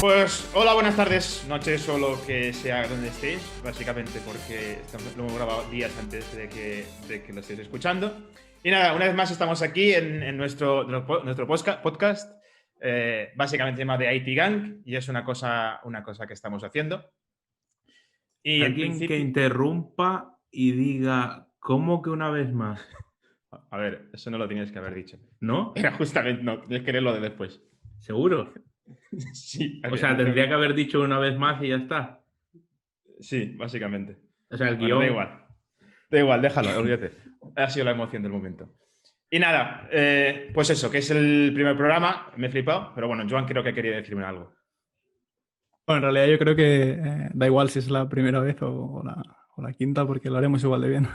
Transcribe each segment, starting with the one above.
Pues hola, buenas tardes, noches o lo que sea donde estéis, básicamente porque lo hemos grabado días antes de que lo estéis escuchando. Y nada, una vez más estamos aquí en nuestro podcast, básicamente llamado de IT Gang, y es una cosa que estamos haciendo. Y en Alguien que principio... interrumpa y diga, ¿cómo que una vez más? A ver, eso no lo tenías que haber dicho. ¿No? Era justamente, no, tienes que leerlo de después. ¿Seguro? Sí, O sea, tendría que haber dicho una vez más y ya está. sí, básicamente. O sea, el Bueno, da guión... igual. Da igual, déjalo, olvídate. Ha sido la emoción del momento. Y nada, pues eso, que es el primer programa, me he flipado, pero bueno, Joan creo que quería decirme algo. Bueno, en realidad yo creo que da igual si es la primera vez o la quinta, porque lo haremos igual de bien.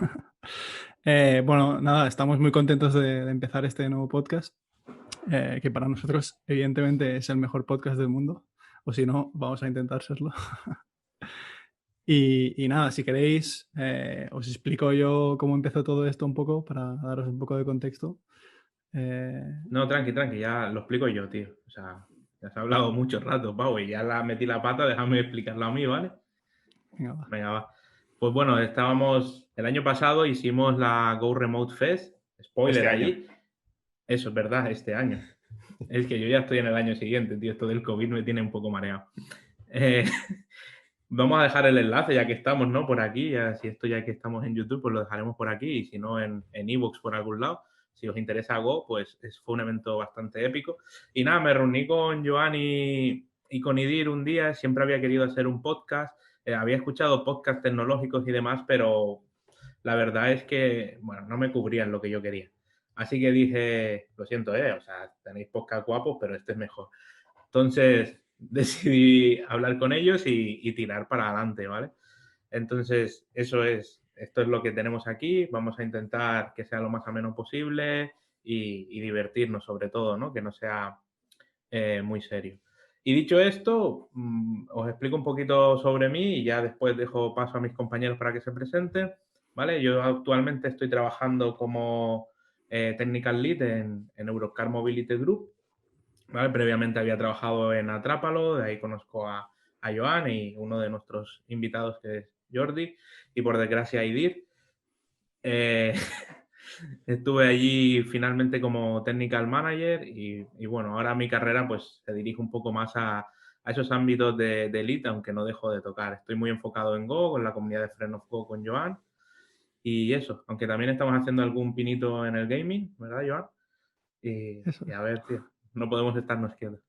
Bueno, nada, estamos muy contentos de empezar este nuevo podcast, que para nosotros evidentemente es el mejor podcast del mundo, o si no, vamos a intentar serlo. Y nada, si queréis, os explico yo cómo empezó todo esto un poco para daros un poco de contexto. No, tranqui, ya lo explico yo, tío. O sea, ya has hablado mucho rato, Pau, y ya metí la pata, déjame explicarlo a mí, ¿vale? Venga, va. Venga, va. Pues bueno, el año pasado hicimos la Go Remote Fest, spoiler Este año. allí. Eso es verdad, este año. Es que yo ya estoy en el año siguiente, tío, esto del COVID me tiene un poco mareado. Vamos a dejar el enlace ya que estamos, ¿no? Por aquí, ya que estamos en YouTube, pues lo dejaremos por aquí y si no en iVoox por algún lado. Si os interesa Go, pues fue un evento bastante épico. Y nada, me reuní con Joan y con Idir un día, siempre había querido hacer un podcast, había escuchado podcasts tecnológicos y demás, pero la verdad es que, bueno, no me cubrían lo que yo quería. Así que dije, lo siento, o sea, tenéis podcast guapos, pero este es mejor. Entonces decidí hablar con ellos y tirar para adelante, ¿vale? Entonces, esto es lo que tenemos aquí. Vamos a intentar que sea lo más ameno posible y divertirnos sobre todo, ¿no? Que no sea muy serio. Y dicho esto, os explico un poquito sobre mí y ya después dejo paso a mis compañeros para que se presenten, ¿vale? Yo actualmente estoy trabajando como Technical Lead en Eurocar Mobility Group, ¿vale? Previamente había trabajado en Atrápalo, de ahí conozco a Joan y uno de nuestros invitados que es Jordi, y por desgracia Idir. Estuve allí finalmente como Technical Manager y bueno, ahora mi carrera pues se dirige un poco más a esos ámbitos de Elite, aunque no dejo de tocar. Estoy muy enfocado en Go, con la comunidad de Friend of Go con Joan y eso, aunque también estamos haciendo algún pinito en el gaming, ¿verdad, Joan? Eso. Y a ver, tío, no podemos estarnos quietos.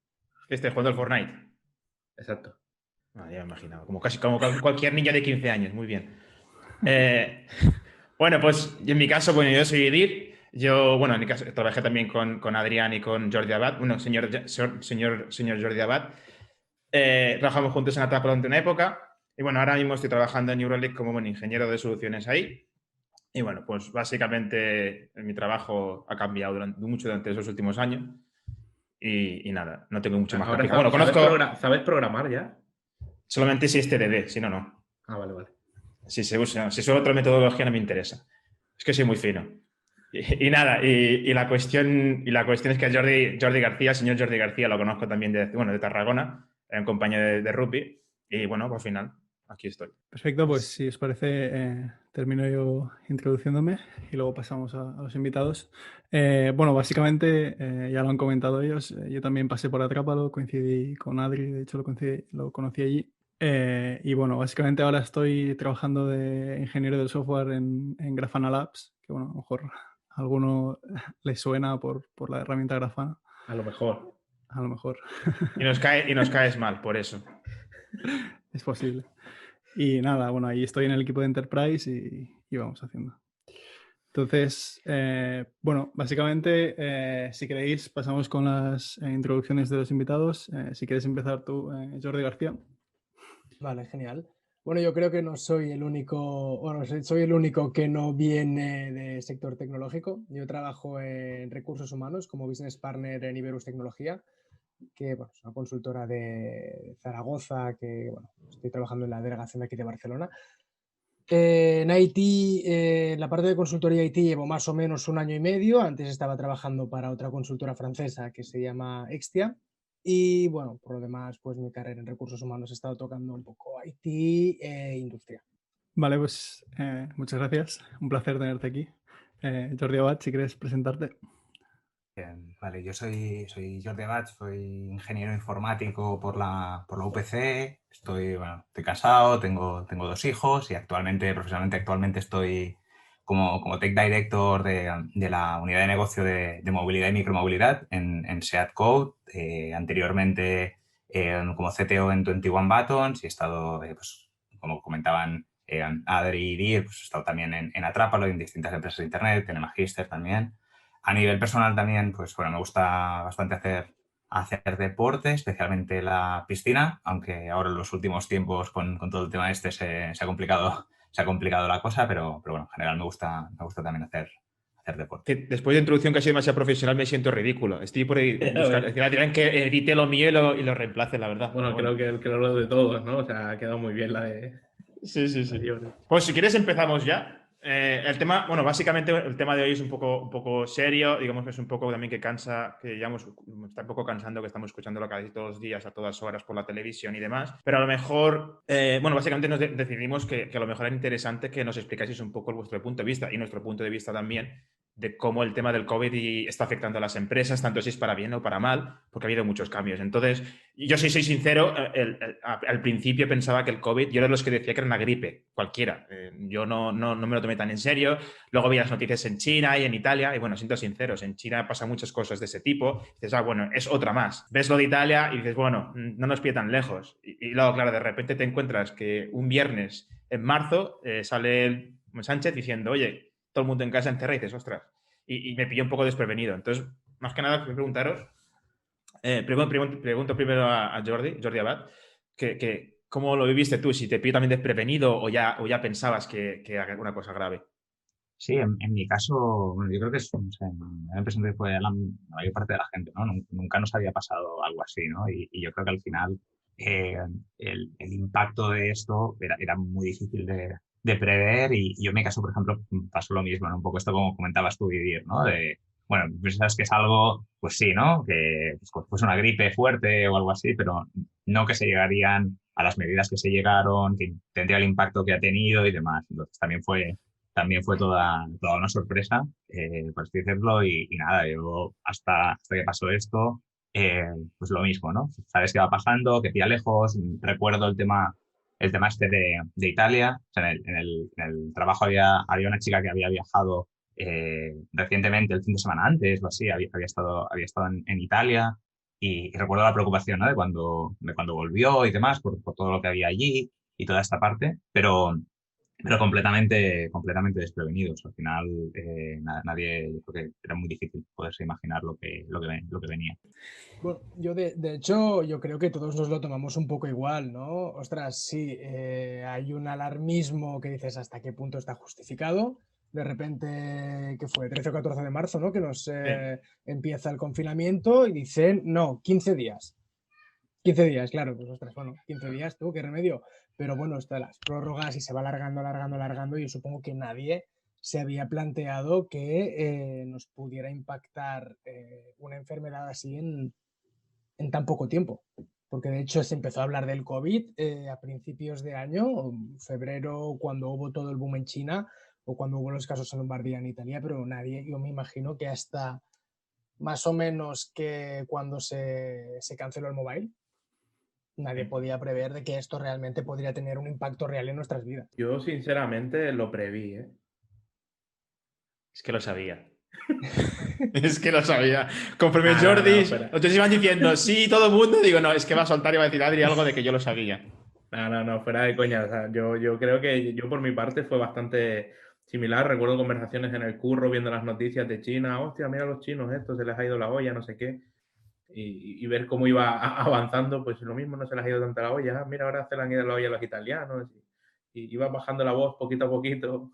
Que esté jugando al Fortnite. Exacto. Ah, ya me imaginaba. Como cualquier niño de 15 años. Muy bien. Bueno, pues en mi caso, bueno, yo soy Edir. Yo, bueno, en mi caso trabajé también con Adrián y con Jordi Abad. Bueno, señor Jordi Abad. Trabajamos juntos en Atrapa durante una época. Y bueno, ahora mismo estoy trabajando en Neuralink como buen ingeniero de soluciones ahí. Y bueno, pues básicamente mi trabajo ha cambiado mucho durante esos últimos años. Y nada, no tengo mucho más que Ahora aplicar. Bueno, ¿sabes programar ya? solamente si es TDD, si no, no. Ah, vale. Si se usa, si solo otra metodología no me interesa. Es que soy muy fino. Nada, la cuestión es que Jordi García, el señor Jordi García, lo conozco también de Tarragona, un compañero de rugby, y bueno, pues al final, aquí estoy. Perfecto, pues si os parece, termino yo introduciéndome y luego pasamos a los invitados. Bueno, básicamente, ya lo han comentado ellos, yo también pasé por Atrápalo, coincidí con Adri, de hecho lo conocí allí. Y bueno, básicamente ahora estoy trabajando de ingeniero del software en Grafana Labs, que bueno, a lo mejor a alguno le suena por la herramienta Grafana. A lo mejor. A lo mejor. Y nos caes mal, por eso. Es posible. Y nada, bueno, ahí estoy en el equipo de Enterprise y vamos haciendo. Entonces, bueno, básicamente, si queréis, pasamos con las introducciones de los invitados. Si quieres empezar tú, Jordi García. Vale, genial. Bueno, yo creo que no soy el único, bueno, soy el único que no viene del sector tecnológico. Yo trabajo en recursos humanos como business partner en Iberus Tecnología, que bueno, es una consultora de Zaragoza, que bueno, estoy trabajando en la delegación de aquí de Barcelona. En IT, en la parte de consultoría IT llevo más o menos 1 año y medio. Antes estaba trabajando para otra consultora francesa que se llama Extia. Y bueno, por lo demás, pues mi carrera en recursos humanos he estado tocando un poco IT e industria. Vale, pues muchas gracias. Un placer tenerte aquí. Jordi Abad, si quieres presentarte. Bien, vale, yo soy Jordi Abad, soy ingeniero informático por la UPC. Estoy casado, tengo 2 hijos y profesionalmente estoy como Tech Director de la unidad de negocio de movilidad y micromovilidad en Seat Code. Anteriormente como CTO en 21 Buttons y he estado, pues, como comentaban Adri y Dir, pues he estado también en Atrápalo, en distintas empresas de internet, en el Magister también. A nivel personal también, pues bueno, me gusta bastante hacer deporte, especialmente la piscina, aunque ahora en los últimos tiempos con todo el tema se ha complicado la cosa, pero bueno, en general me gusta también hacer deporte. Después de introducción que ha sido demasiado profesional, me siento ridículo. Estoy por ahí buscar, dirán que edite lo mío y lo reemplace, la verdad. Bueno, creo que lo de todos, ¿no? O sea, ha quedado muy bien la de... Sí. Pues si quieres empezamos ya. El tema, bueno, básicamente el tema de hoy es un poco serio, digamos que es un poco también que cansa, que ya está un poco cansando que estamos escuchándolo casi todos los días, a todas horas por la televisión y demás, pero a lo mejor, bueno, básicamente decidimos que a lo mejor era interesante que nos explicáis un poco vuestro punto de vista y nuestro punto de vista también de cómo el tema del COVID está afectando a las empresas, tanto si es para bien o para mal, porque ha habido muchos cambios. Entonces, yo soy sincero, al principio pensaba que el COVID, yo era de los que decía que era una gripe, cualquiera. Yo no me lo tomé tan en serio. Luego vi las noticias en China y en Italia, y bueno, siento sinceros, en China pasan muchas cosas de ese tipo. Dices, bueno, es otra más. Ves lo de Italia y dices, bueno, no nos pide tan lejos. Y luego, claro, de repente te encuentras que un viernes en marzo sale Sánchez diciendo, oye, todo el mundo en casa encerrado y dices, ostras. Y me pilló un poco desprevenido. Entonces, más que nada, preguntaros, pregunto primero a Jordi Abad, ¿cómo lo viviste tú? Si te pilló también desprevenido o ya pensabas que era alguna cosa grave. Sí, en mi caso, bueno, yo creo que me da la impresión de que fue la mayor parte de la gente, ¿no? Nunca nos había pasado algo así, ¿no? Y yo creo que al final el impacto de esto era muy difícil de prever y yo en mi caso, por ejemplo, pasó lo mismo, ¿no? Un poco esto como comentabas tú, Vivir, ¿no? Bueno, piensas que es algo, pues sí, ¿no? Que pues una gripe fuerte o algo así, pero no que se llegarían a las medidas que se llegaron, que tendría el impacto que ha tenido y demás. Entonces también fue toda una sorpresa, por así decirlo, y nada, yo hasta que pasó esto, pues lo mismo, ¿no? Sabes qué va pasando, que pilla lejos. Recuerdo el tema este de Italia. O sea, en el trabajo había una chica que había viajado recientemente, el fin de semana antes o así, había estado en Italia y recuerdo la preocupación, ¿no? de cuando volvió y demás, por todo lo que había allí y toda esta parte, pero completamente desprevenidos. Al final, nadie, yo creo que era muy difícil poderse imaginar lo que venía. Bueno, yo de hecho, yo creo que todos nos lo tomamos un poco igual, ¿no? Ostras, sí, hay un alarmismo que dices hasta qué punto está justificado. De repente, ¿qué fue? 13 o 14 de marzo, ¿no? Que nos empieza el confinamiento y dicen, no, 15 días. 15 días, claro, pues ostras, bueno, 15 días, tú, qué remedio. Pero bueno, están las prórrogas y se va alargando. Y yo supongo que nadie se había planteado que nos pudiera impactar una enfermedad así en tan poco tiempo. Porque de hecho se empezó a hablar del COVID a principios de año, febrero, cuando hubo todo el boom en China o cuando hubo los casos en Lombardía en Italia, pero nadie, yo me imagino que hasta más o menos que cuando se canceló el mobile, nadie podía prever de que esto realmente podría tener un impacto real en nuestras vidas. Yo sinceramente lo preví, ¿eh? Es que lo sabía. Es que lo sabía. Conforme No, Jordi, espera. ustedes iban diciendo sí, todo el mundo, digo, no, es que va a soltar y va a decir Adri algo de que yo lo sabía. No, fuera de coña. O sea, yo creo que yo por mi parte fue bastante similar. Recuerdo conversaciones en el curro viendo las noticias de China. Hostia, mira los chinos, esto se les ha ido la olla, no sé qué. Y ver cómo iba avanzando, pues lo mismo, no se les ha ido tanta la olla. Mira, ahora se le han ido la olla a los italianos. Y iba bajando la voz poquito a poquito.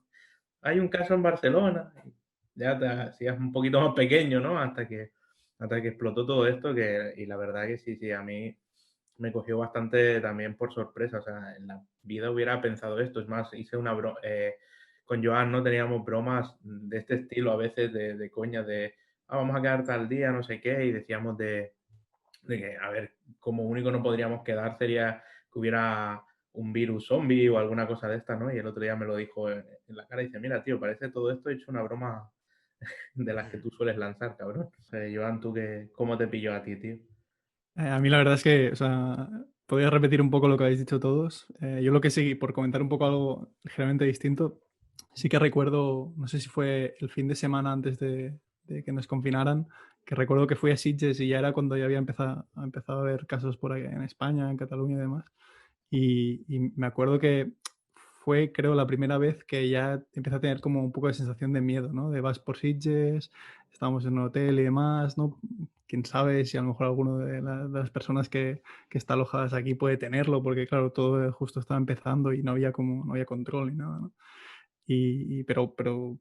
Hay un caso en Barcelona. Ya te hacías un poquito más pequeño, ¿no? Hasta que explotó todo esto. Y la verdad que sí, a mí me cogió bastante también por sorpresa. O sea, en la vida hubiera pensado esto. Es más, hice una broma. Con Joan, ¿no? Teníamos bromas de este estilo a veces de coña, de vamos a quedar tal día, no sé qué, y decíamos de de que, a ver, como único no podríamos quedar sería que hubiera un virus zombie o alguna cosa de esta, ¿no? Y el otro día me lo dijo en la cara y dice, mira, tío, parece todo esto hecho una broma de las que tú sueles lanzar, cabrón. O sea, Joan, ¿tú cómo te pilló a ti, tío? A mí la verdad es que, o sea, podría repetir un poco lo que habéis dicho todos. Yo lo que sí, por comentar un poco algo ligeramente distinto, sí que recuerdo, no sé si fue el fin de semana antes de que nos confinaran, que recuerdo que fui a Sitges y ya era cuando ya había empezado a haber casos por ahí en España, en Cataluña y demás. Y me acuerdo que fue, creo, la primera vez que ya empecé a tener como un poco de sensación de miedo, ¿no? De vas por Sitges, estábamos en un hotel y demás, ¿no? Quién sabe si a lo mejor alguno de las personas que está alojadas aquí puede tenerlo, porque claro, todo justo estaba empezando y no había no había control ni nada, ¿no? Pero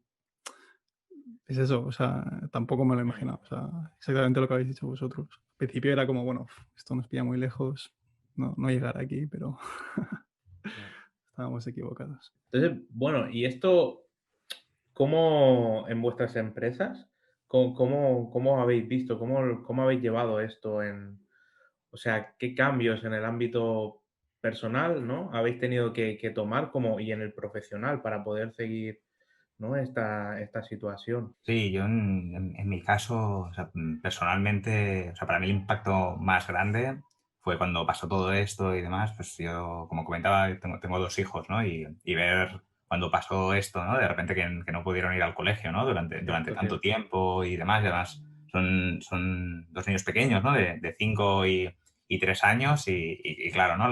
es eso, o sea, tampoco me lo he imaginado, o sea, exactamente lo que habéis dicho vosotros. Al principio era como, bueno, esto nos pilla muy lejos, no llegar aquí, pero estábamos equivocados. Entonces, bueno, y esto, ¿cómo en vuestras empresas, cómo habéis visto, cómo habéis llevado esto o sea, qué cambios en el ámbito personal, ¿no? Habéis tenido que tomar y en el profesional para poder seguir, ¿no? esta situación. Sí, yo en mi caso, o sea, personalmente, o sea, para mí el impacto más grande fue cuando pasó todo esto y demás, pues yo, como comentaba, tengo 2 hijos, ¿no? Y ver cuando pasó esto, ¿no? De repente que no pudieron ir al colegio, ¿no? Durante tanto tiempo y demás, y además son 2 niños pequeños, ¿no? De 5 y 3 años y claro, ¿no?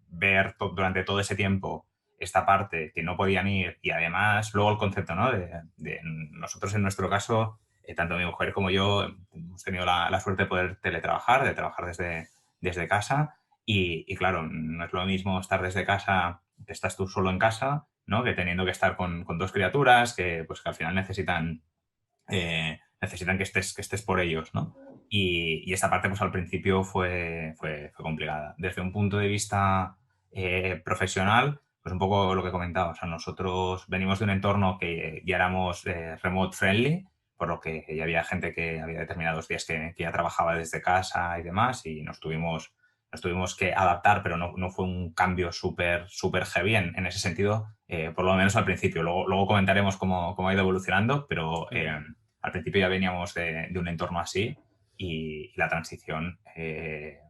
Ver durante todo ese tiempo esta parte que no podían ir y además luego el concepto, ¿no? De nosotros en nuestro caso, tanto mi mujer como yo hemos tenido la suerte de poder teletrabajar, de trabajar desde casa y claro, no es lo mismo estar desde casa, que estás tú solo en casa, ¿no? Que teniendo que estar con 2 criaturas pues, que al final necesitan que estés por ellos, ¿no? Y esta parte, pues al principio fue complicada. Desde un punto de vista profesional, pues un poco lo que comentaba. O sea, nosotros venimos de un entorno que ya éramos remote friendly, por lo que ya había gente que había determinados días que ya trabajaba desde casa y demás, y nos tuvimos que adaptar, pero no fue un cambio súper heavy en ese sentido, por lo menos al principio. Luego comentaremos cómo ha ido evolucionando, pero al principio ya veníamos de un entorno así y la transición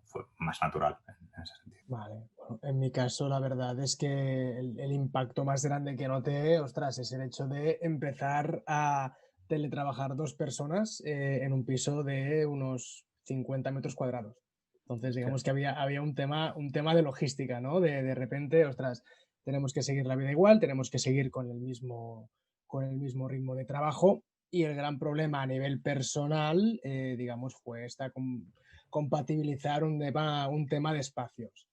fue más natural en ese sentido. Vale, bueno, en mi caso la verdad es que el impacto más grande que noté, ostras, es el hecho de empezar a teletrabajar 2 personas en un piso de unos 50 metros cuadrados. Entonces, digamos que había un tema de logística, ¿no? De repente, ostras, tenemos que seguir la vida igual, tenemos que seguir con el mismo ritmo de trabajo y el gran problema a nivel personal, digamos, fue compatibilizar un tema de espacios.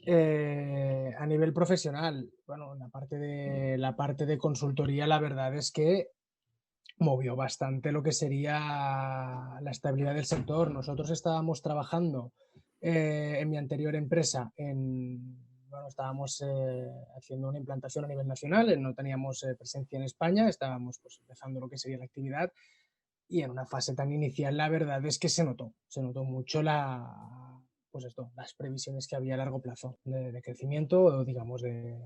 A nivel profesional, bueno, la parte de consultoría, la verdad es que movió bastante lo que sería la estabilidad del sector. Nosotros estábamos trabajando en mi anterior empresa, estábamos haciendo una implantación a nivel nacional, no teníamos presencia en España, estábamos pues, empezando lo que sería la actividad y en una fase tan inicial la verdad es que se notó mucho las previsiones que había a largo plazo de crecimiento o digamos de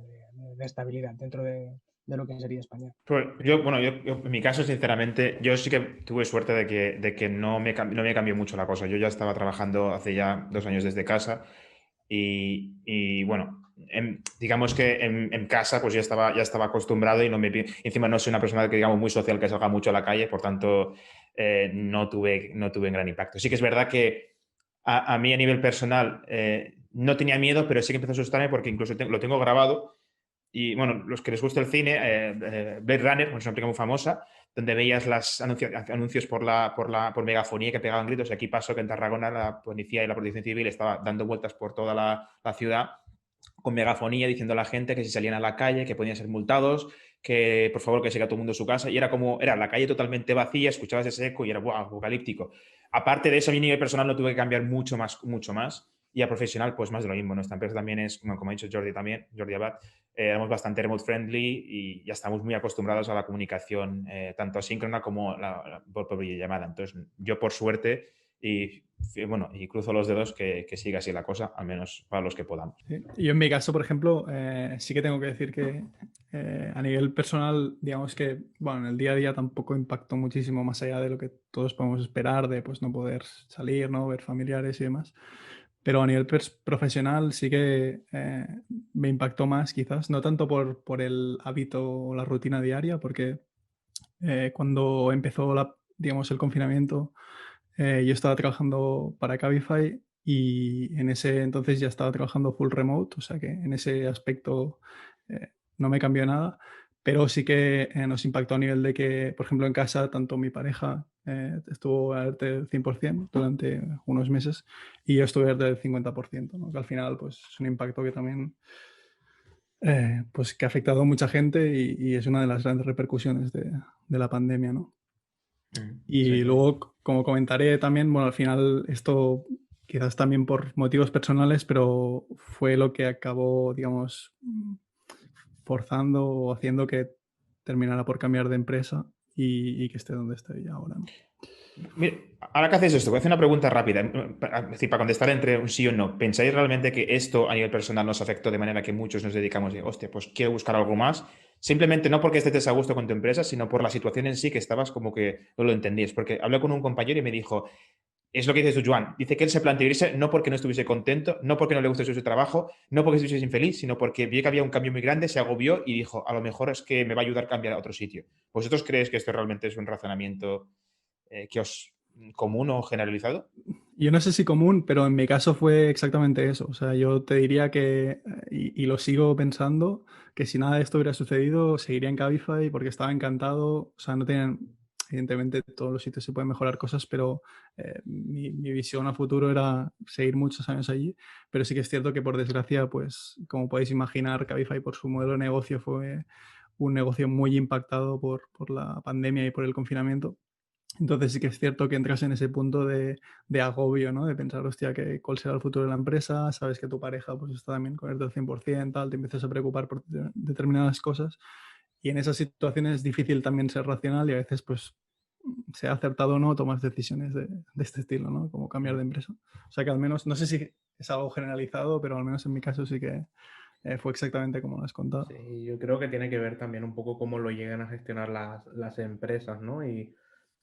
estabilidad dentro de lo que sería España. Pues yo, en mi caso, sinceramente, yo sí que tuve suerte de que no me cambió mucho la cosa. Yo ya estaba trabajando hace ya 2 años desde casa y bueno, digamos que en casa pues ya estaba acostumbrado y encima no soy una persona que digamos muy social que salga mucho a la calle, por tanto no tuve un gran impacto. Sí que es verdad que a mí a nivel personal no tenía miedo, pero sí que empezó a asustarme porque incluso lo tengo grabado. Y bueno, los que les gusta el cine, Blade Runner, pues es una película muy famosa, donde veías los anuncios por megafonía que pegaban gritos. Y aquí pasó que en Tarragona la policía y la protección civil estaba dando vueltas por toda la ciudad con megafonía diciendo a la gente que si salían a la calle, que podían ser multados, que por favor que siga todo el mundo en su casa. Y era la calle totalmente vacía, escuchabas ese eco y era ¡buah! Apocalíptico. Aparte de eso, a mi nivel personal no tuve que cambiar mucho más. Y a profesional, pues más de lo mismo. Nuestra empresa también es, como ha dicho Jordi Abad, éramos bastante remote friendly y ya estamos muy acostumbrados a la comunicación tanto asíncrona como por videollamada. Entonces, yo por suerte y bueno, y cruzo los dedos que siga así la cosa, al menos para los que podamos. Sí. Yo en mi caso, por ejemplo, sí que tengo que decir que a nivel personal, digamos que, bueno, en el día a día tampoco impactó muchísimo más allá de lo que todos podemos esperar de pues no poder salir, ¿no? Ver familiares y demás. Pero a nivel profesional sí que me impactó más quizás, no tanto por el hábito o la rutina diaria, porque cuando empezó digamos, el confinamiento, yo estaba trabajando para Cabify y en ese entonces ya estaba trabajando full remote, o sea que en ese aspecto no me cambió nada, pero sí que nos impactó a nivel de que, por ejemplo, en casa, tanto mi pareja estuvo a ERTE del 100% durante unos meses y yo estuve a ERTE del 50%, ¿no? Que al final pues, es un impacto que también pues, que ha afectado a mucha gente y es una de las grandes repercusiones de la pandemia, ¿no? Y Sí. luego, como comentaré también, bueno, al final esto quizás también por motivos personales, pero fue lo que acabó, digamos, forzando o haciendo que terminara por cambiar de empresa y que esté donde estoy ahora, ¿no? Mire, ahora que haces esto, voy a hacer una pregunta rápida. Es decir, para contestar entre un sí o no. ¿Pensáis realmente que esto a nivel personal nos afectó de manera que muchos nos dedicamos de, hostia, pues quiero buscar algo más? Simplemente no porque estés a gusto con tu empresa, sino por la situación en sí que estabas como que no lo entendías. Porque hablé con un compañero y me dijo, es lo que dices tú, Joan. Dice que él se planteó irse no porque no estuviese contento, no porque no le gustase su trabajo, no porque estuviese infeliz, sino porque vio que había un cambio muy grande, se agobió y dijo, a lo mejor es que me va a ayudar a cambiar a otro sitio. ¿Vosotros creéis que esto realmente es un razonamiento que os común o generalizado? Yo no sé si común, pero en mi caso fue exactamente eso. O sea, yo te diría que, y lo sigo pensando, que si nada de esto hubiera sucedido, seguiría en Cabify porque estaba encantado. O sea, no tenían, evidentemente, todos los sitios se pueden mejorar cosas, pero mi visión a futuro era seguir muchos años allí. Pero sí que es cierto que, por desgracia, pues, como podéis imaginar, Cabify por su modelo de negocio fue un negocio muy impactado por la pandemia y por el confinamiento. Entonces sí que es cierto que entras en ese punto de agobio, ¿no? De pensar, hostia, ¿cuál será el futuro de la empresa? Sabes que tu pareja pues está también con el del 100%, tal, te empiezas a preocupar por determinadas cosas. Y en esas situaciones es difícil también ser racional y a veces, pues, sea acertado o no, tomas decisiones de este estilo, ¿no? Como cambiar de empresa. O sea que al menos, no sé si es algo generalizado, pero al menos en mi caso sí que fue exactamente como lo has contado. Sí, yo creo que tiene que ver también un poco cómo lo llegan a gestionar las empresas, ¿no?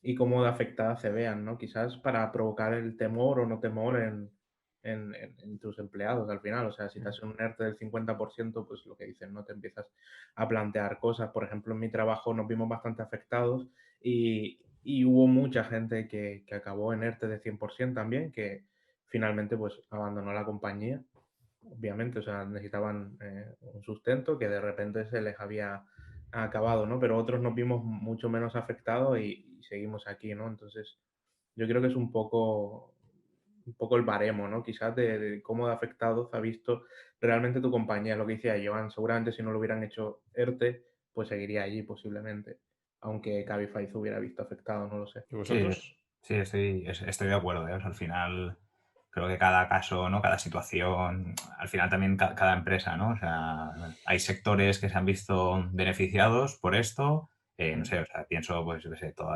Y cómo de afectadas se vean, ¿no? Quizás para provocar el temor o no temor en tus empleados al final. O sea, si te haces un ERTE del 50%, pues lo que dicen, ¿no? Te empiezas a plantear cosas. Por ejemplo, en mi trabajo nos vimos bastante afectados y hubo mucha gente que acabó en ERTE de 100% también, que finalmente pues abandonó la compañía obviamente, o sea, necesitaban un sustento que de repente se les había acabado, ¿no? Pero otros nos vimos mucho menos afectados y seguimos aquí, ¿no? Entonces, yo creo que es un poco el baremo, ¿no? Quizás de cómo de afectados ha visto realmente tu compañía, lo que decía Joan, seguramente si no lo hubieran hecho ERTE, pues seguiría allí posiblemente, aunque Cabify se hubiera visto afectado, no lo sé. ¿Y Sí, vosotros? sí, estoy de acuerdo, ¿eh? O sea, al final creo que cada caso, ¿no? Cada situación, al final también cada empresa, ¿no? O sea, hay sectores que se han visto beneficiados por esto, no sé, o sea, pienso, pues, yo qué sé, todo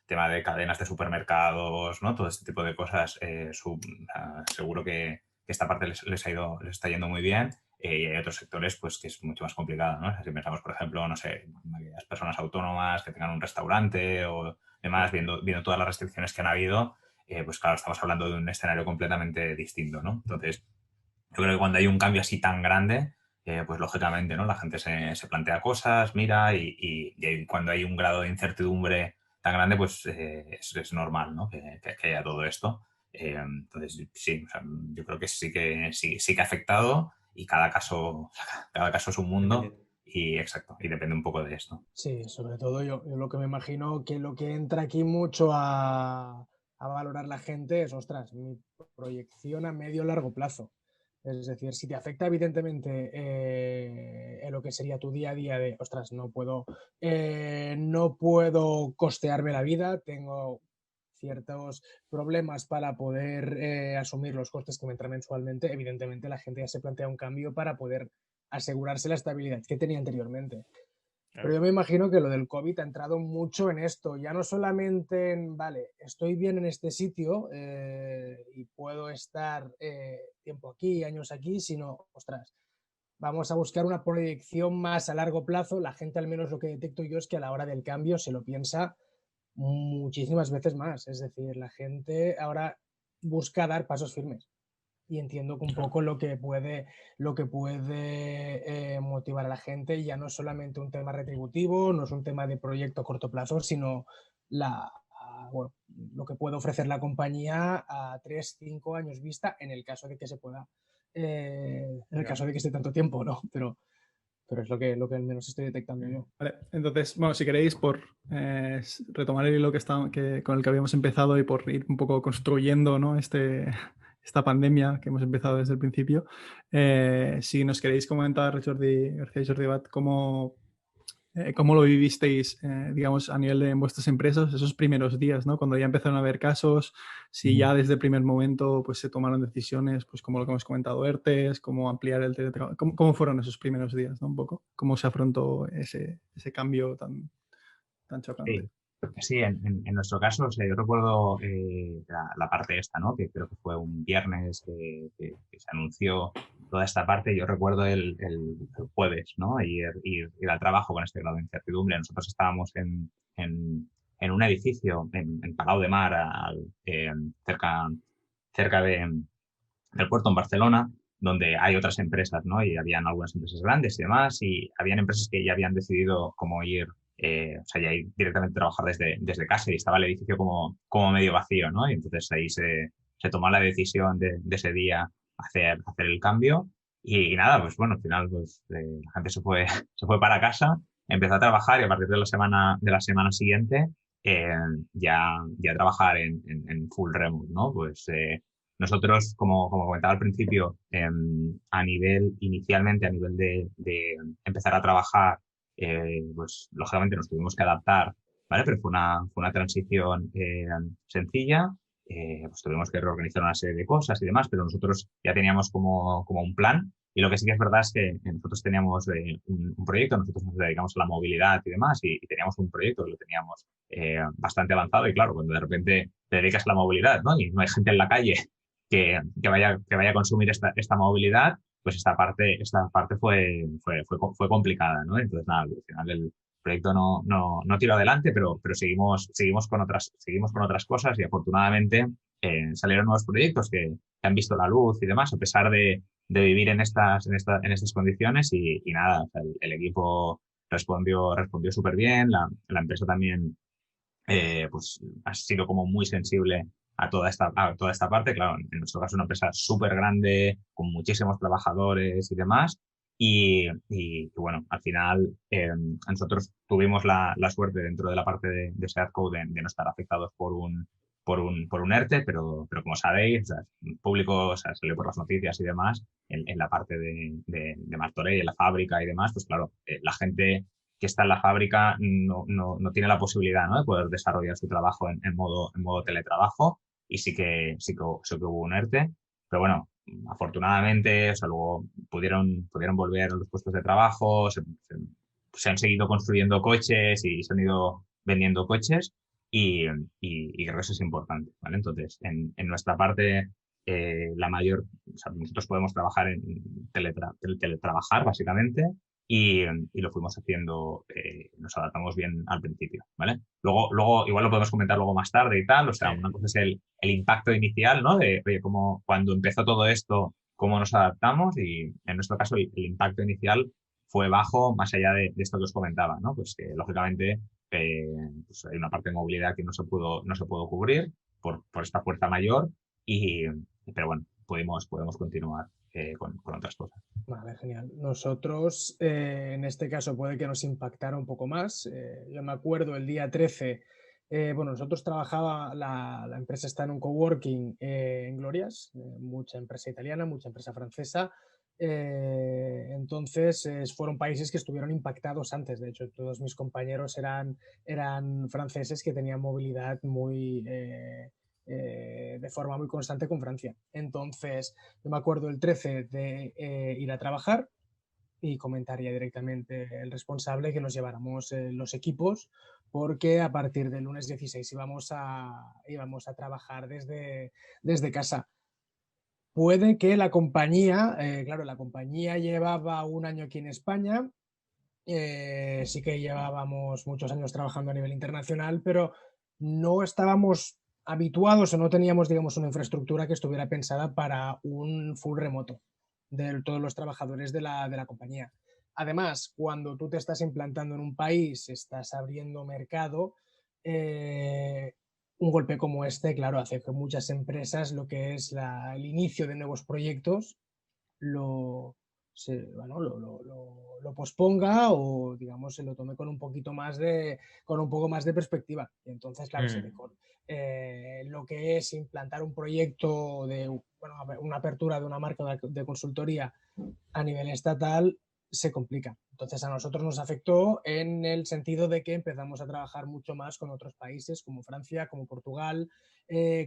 tema de cadenas de supermercados, ¿no? Todo este tipo de cosas, o sea, seguro que esta parte les está yendo muy bien. Y hay otros sectores, pues, que es mucho más complicado, ¿no? O sea, si pensamos, por ejemplo, no sé, aquellas personas autónomas que tengan un restaurante o demás, viendo todas las restricciones que han habido, pues claro, estamos hablando de un escenario completamente distinto, ¿no? Entonces, yo creo que cuando hay un cambio así tan grande, pues lógicamente, ¿no? La gente se plantea cosas, mira, y cuando hay un grado de incertidumbre tan grande, pues es normal, ¿no? Que haya todo esto. Entonces, sí, o sea, yo creo que sí que ha afectado y cada caso es un mundo y exacto, y depende un poco de esto. Sí, sobre todo yo lo que me imagino que lo que entra aquí mucho a valorar la gente es, ostras, mi proyección a medio largo plazo. Es decir, si te afecta evidentemente en lo que sería tu día a día de, ostras, no puedo costearme la vida, tengo ciertos problemas para poder asumir los costes que me entran mensualmente, evidentemente la gente ya se plantea un cambio para poder asegurarse la estabilidad que tenía anteriormente. Pero yo me imagino que lo del COVID ha entrado mucho en esto, ya no solamente en, vale, estoy bien en este sitio y puedo estar tiempo aquí, años aquí, sino, ostras, vamos a buscar una proyección más a largo plazo. La gente, al menos lo que detecto yo, es que a la hora del cambio se lo piensa muchísimas veces más. Es decir, la gente ahora busca dar pasos firmes. Y entiendo que un poco lo que puede motivar a la gente ya no es solamente un tema retributivo, no es un tema de proyecto a corto plazo, sino bueno, lo que puede ofrecer la compañía a 3, 5 años vista en el caso de que se pueda, en el caso de que esté tanto tiempo, ¿no? Pero es lo que al menos estoy detectando yo. Vale, entonces, bueno, si queréis, por retomar el hilo con el que habíamos empezado y por ir un poco construyendo, ¿no? Esta pandemia que hemos empezado desde el principio, si nos queréis comentar, Jordi García y Jordi Abad, cómo lo vivisteis, digamos, a nivel de en vuestras empresas esos primeros días, ¿no? Cuando ya empezaron a haber casos, si ya desde el primer momento pues, se tomaron decisiones, pues como lo que hemos comentado, ERTES, cómo ampliar el teletrabajo, cómo fueron esos primeros días, ¿no? Un poco, cómo se afrontó ese cambio tan chocante. Sí. Sí, en nuestro caso, o sea, yo recuerdo la parte esta, ¿no? Que creo que fue un viernes que se anunció toda esta parte. Yo recuerdo el jueves, ¿no? Ir al trabajo con este grado de incertidumbre. Nosotros estábamos en un edificio en Palau de Mar, cerca del puerto en Barcelona, donde hay otras empresas, ¿no? Y habían algunas empresas grandes y demás, y habían empresas que ya habían decidido cómo ir, o sea, ya ir directamente a trabajar desde casa, y estaba el edificio como medio vacío, ¿no? Y entonces ahí se tomó la decisión de ese día hacer el cambio, y nada, pues bueno, al final pues, la gente se fue para casa, empezó a trabajar, y a partir de la semana siguiente eh, ya trabajar en full remote, ¿no? Pues nosotros, como comentaba al principio, inicialmente a nivel de empezar a trabajar, pues lógicamente nos tuvimos que adaptar, ¿vale? Pero fue una transición sencilla. Pues tuvimos que reorganizar una serie de cosas y demás, pero nosotros ya teníamos como un plan. Y lo que sí que es verdad es que nosotros teníamos un proyecto, nosotros nos dedicamos a la movilidad y demás, y teníamos un proyecto que lo teníamos bastante avanzado. Y claro, cuando de repente te dedicas a la movilidad, ¿no? Y no hay gente en la calle que vaya a consumir esta movilidad, pues esta parte fue complicada, ¿no? Entonces, nada, al final el proyecto no tiró adelante, pero seguimos con otras cosas, y afortunadamente salieron nuevos proyectos que han visto la luz y demás, a pesar de vivir en estas condiciones, y nada, o sea, el equipo respondió súper bien, la empresa también pues ha sido como muy sensible a toda esta parte. Claro, en nuestro caso una empresa súper grande, con muchísimos trabajadores y demás. Y bueno, al final nosotros tuvimos la suerte dentro de la parte de SEATCO de no estar afectados por un ERTE, pero como sabéis, o sea, público, o sea, salió por las noticias y demás, en la parte de Martorell, en la fábrica y demás, pues claro, la gente que está en la fábrica no tiene la posibilidad, ¿no? De poder desarrollar su trabajo en modo teletrabajo, y sí que hubo un ERTE, pero bueno, afortunadamente, o sea, luego pudieron volver a los puestos de trabajo, se han seguido construyendo coches y se han ido vendiendo coches, y creo que eso es importante, ¿vale? Entonces, en nuestra parte, o sea, nosotros podemos trabajar teletrabajar, básicamente, y lo fuimos haciendo, nos adaptamos bien al principio, ¿vale? Luego, igual lo podemos comentar luego más tarde y tal, o sea, una cosa es el impacto inicial, ¿no? De, oye, cuando empezó todo esto, cómo nos adaptamos, y en nuestro caso el impacto inicial fue bajo, más allá de esto que os comentaba, ¿no? Pues que lógicamente pues hay una parte de movilidad que no se pudo cubrir por esta fuerza mayor, pero bueno, podemos continuar con otras cosas. Vale, genial. Nosotros, en este caso, puede que nos impactara un poco más. Yo me acuerdo el día 13, bueno, nosotros la empresa está en un coworking en Glorias, mucha empresa italiana, mucha empresa francesa. Entonces, fueron países que estuvieron impactados antes. De hecho, todos mis compañeros eran franceses que tenían movilidad de forma muy constante con Francia. Entonces, yo me acuerdo el 13 de ir a trabajar y comentaría directamente el responsable que nos lleváramos los equipos, porque a partir del lunes 16 íbamos a trabajar desde casa. Puede que la compañía, claro, la compañía llevaba un año aquí en España, sí que llevábamos muchos años trabajando a nivel internacional, pero no estábamos habituados o no teníamos, digamos, una infraestructura que estuviera pensada para un full remoto de todos los trabajadores de la compañía. Además, cuando tú te estás implantando en un país, estás abriendo mercado, un golpe como este, claro, hace que muchas empresas lo que es el inicio de nuevos proyectos lo posponga o, digamos, se lo tome con un poco más de perspectiva. Y entonces, claro, lo que es implantar un proyecto de una apertura de una marca de consultoría a nivel estatal se complica. Entonces a nosotros nos afectó en el sentido de que empezamos a trabajar mucho más con otros países como Francia, como Portugal,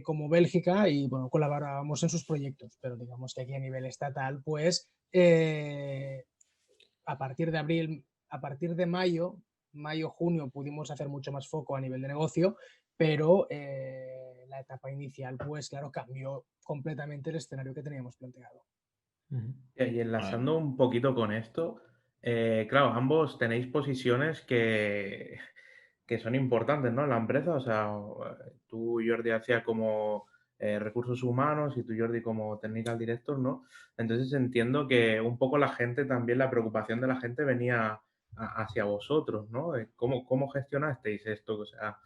como Bélgica y bueno, colaborábamos en sus proyectos, pero digamos que aquí a nivel estatal pues a partir de abril, a partir de mayo, junio pudimos hacer mucho más foco a nivel de negocio, pero la etapa inicial pues claro cambió completamente el escenario que teníamos planteado. Y enlazando un poquito con esto, claro, ambos tenéis posiciones que son importantes, ¿no? En la empresa, o sea, tú, Jordi, hacías como recursos humanos y tú, Jordi, como technical director, ¿no? Entonces entiendo que un poco la gente también, la preocupación de la gente venía hacia vosotros, ¿no? ¿Cómo gestionasteis esto? O sea,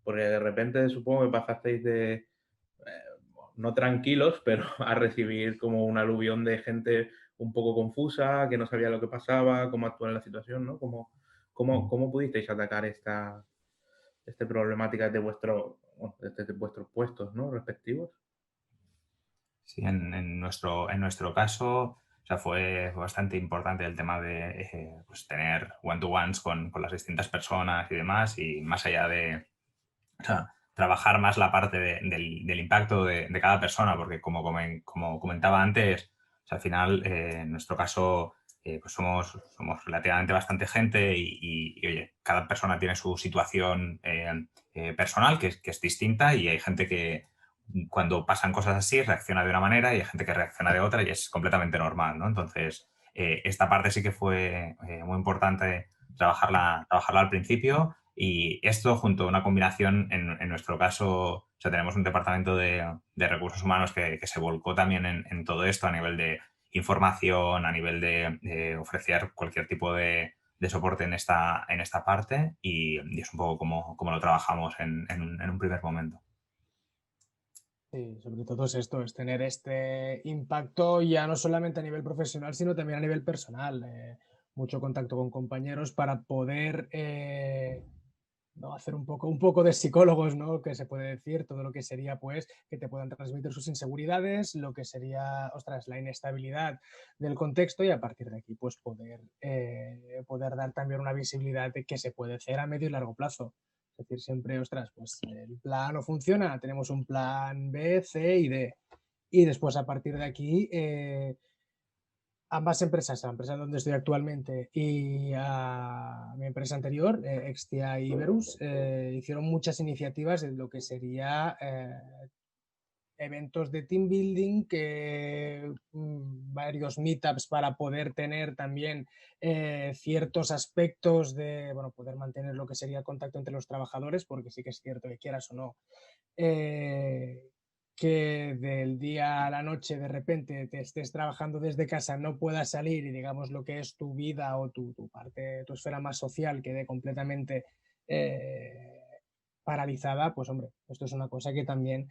porque de repente supongo que pasasteis de no tranquilos, pero a recibir como un aluvión de gente un poco confusa, que no sabía lo que pasaba, cómo actuar en la situación, ¿no? ¿Cómo pudisteis atacar esta problemática de vuestros puestos, ¿no? Respectivos? Sí, en nuestro caso, o sea, fue bastante importante el tema de pues tener one-to-ones con las distintas personas y demás, y más allá de, o sea, trabajar más la parte del impacto de cada persona, porque como comentaba antes, o sea, al final, en nuestro caso, pues somos relativamente bastante gente y, oye, cada persona tiene su situación personal que es distinta y hay gente que cuando pasan cosas así reacciona de una manera y hay gente que reacciona de otra y es completamente normal, ¿no? Entonces, esta parte sí que fue muy importante trabajarla al principio. Y esto junto a una combinación, en nuestro caso, o sea, tenemos un departamento de recursos humanos que se volcó también en todo esto a nivel de información, a nivel de ofrecer cualquier tipo de soporte en esta parte y es un poco como lo trabajamos en un primer momento. Sí, sobre todo es esto, es tener este impacto ya no solamente a nivel profesional, sino también a nivel personal. Mucho contacto con compañeros para poder ¿no? Hacer un poco de psicólogos, ¿no? Que se puede decir, todo lo que sería, pues, que te puedan transmitir sus inseguridades, lo que sería, ostras, la inestabilidad del contexto y a partir de aquí, pues, poder dar también una visibilidad de qué se puede hacer a medio y largo plazo. Es decir, siempre, ostras, pues el plan no funciona, tenemos un plan B, C y D. Y después, a partir de aquí, ambas empresas, la empresa donde estoy actualmente y a mi empresa anterior, Extia y Iberus, hicieron muchas iniciativas de lo que sería eventos de team building, varios meetups para poder tener también ciertos aspectos de, bueno, poder mantener lo que sería el contacto entre los trabajadores, porque sí que es cierto que quieras o no, que del día a la noche de repente te estés trabajando desde casa, no puedas salir y digamos lo que es tu vida o tu parte, tu esfera más social quede completamente paralizada, pues hombre, esto es una cosa que también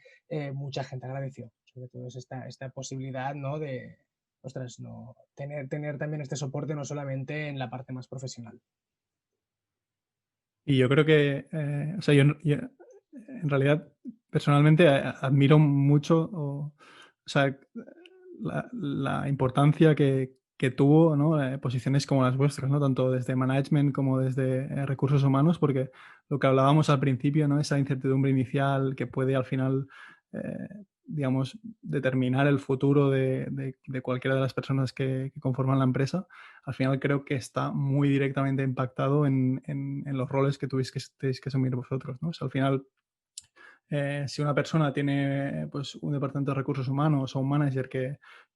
mucha gente agradeció. Sobre todo es esta posibilidad, ¿no? De, ostras, no, tener también este soporte no solamente en la parte más profesional. Y yo creo que, o sea, yo en realidad personalmente admiro mucho, o sea, la importancia que tuvo, ¿no? Posiciones como las vuestras, ¿no? Tanto desde management como desde recursos humanos, porque lo que hablábamos al principio, ¿no? Esa incertidumbre inicial que puede al final digamos, determinar el futuro de cualquiera de las personas que conforman la empresa, al final creo que está muy directamente impactado en los roles que tenéis que asumir vosotros, ¿no? O sea, al final, si una persona tiene pues, un departamento de recursos humanos o un manager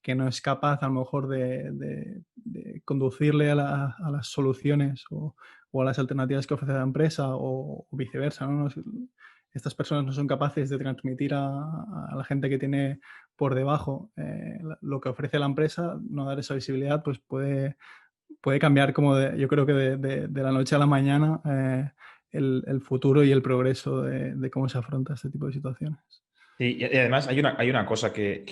que no es capaz a lo mejor de conducirle a las soluciones o a las alternativas que ofrece la empresa o viceversa, ¿no? Estas personas no son capaces de transmitir a la gente que tiene por debajo lo que ofrece la empresa, no dar esa visibilidad, pues puede cambiar como yo creo que de la noche a la mañana el futuro y el progreso de cómo se afronta este tipo de situaciones. Sí, y además hay una cosa que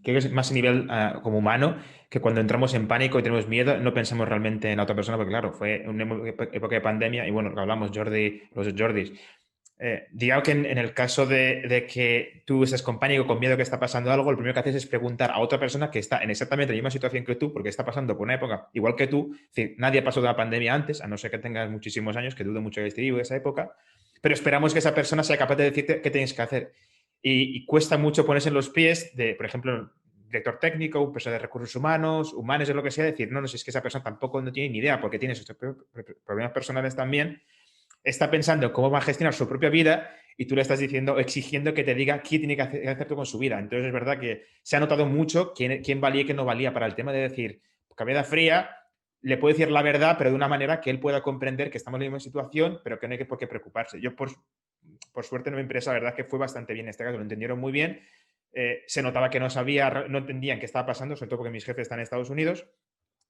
es más a nivel como humano, que cuando entramos en pánico y tenemos miedo, no pensamos realmente en la otra persona, porque claro, fue una época de pandemia y bueno, lo hablamos, Jordi, los Jordis. Digamos que en el caso de que tú estés con pánico, con miedo que está pasando algo, lo primero que haces es preguntar a otra persona que está en exactamente la misma situación que tú, porque está pasando por una época igual que tú. Es decir, nadie ha pasado de la pandemia antes, a no ser que tengas muchísimos años, que dudo mucho que esté vivo de esa época, pero esperamos que esa persona sea capaz de decirte qué tienes que hacer. Y cuesta mucho ponerse en los pies de, por ejemplo, director técnico, un persona de recursos humanos, humanos o lo que sea, decir, no, no, si es que esa persona tampoco no tiene ni idea porque tiene sus problemas personales también, está pensando en cómo va a gestionar su propia vida y tú le estás diciendo, exigiendo que te diga qué tiene que hacer con su vida. Entonces es verdad que se ha notado mucho quién valía y quién no valía para el tema de decir, cabeza fría, le puedo decir la verdad, pero de una manera que él pueda comprender que estamos en la misma situación, pero que no hay por qué preocuparse. Yo, por suerte, en mi empresa, la verdad que fue bastante bien en este caso, lo entendieron muy bien. Se notaba que no entendían qué estaba pasando, sobre todo porque mis jefes están en Estados Unidos.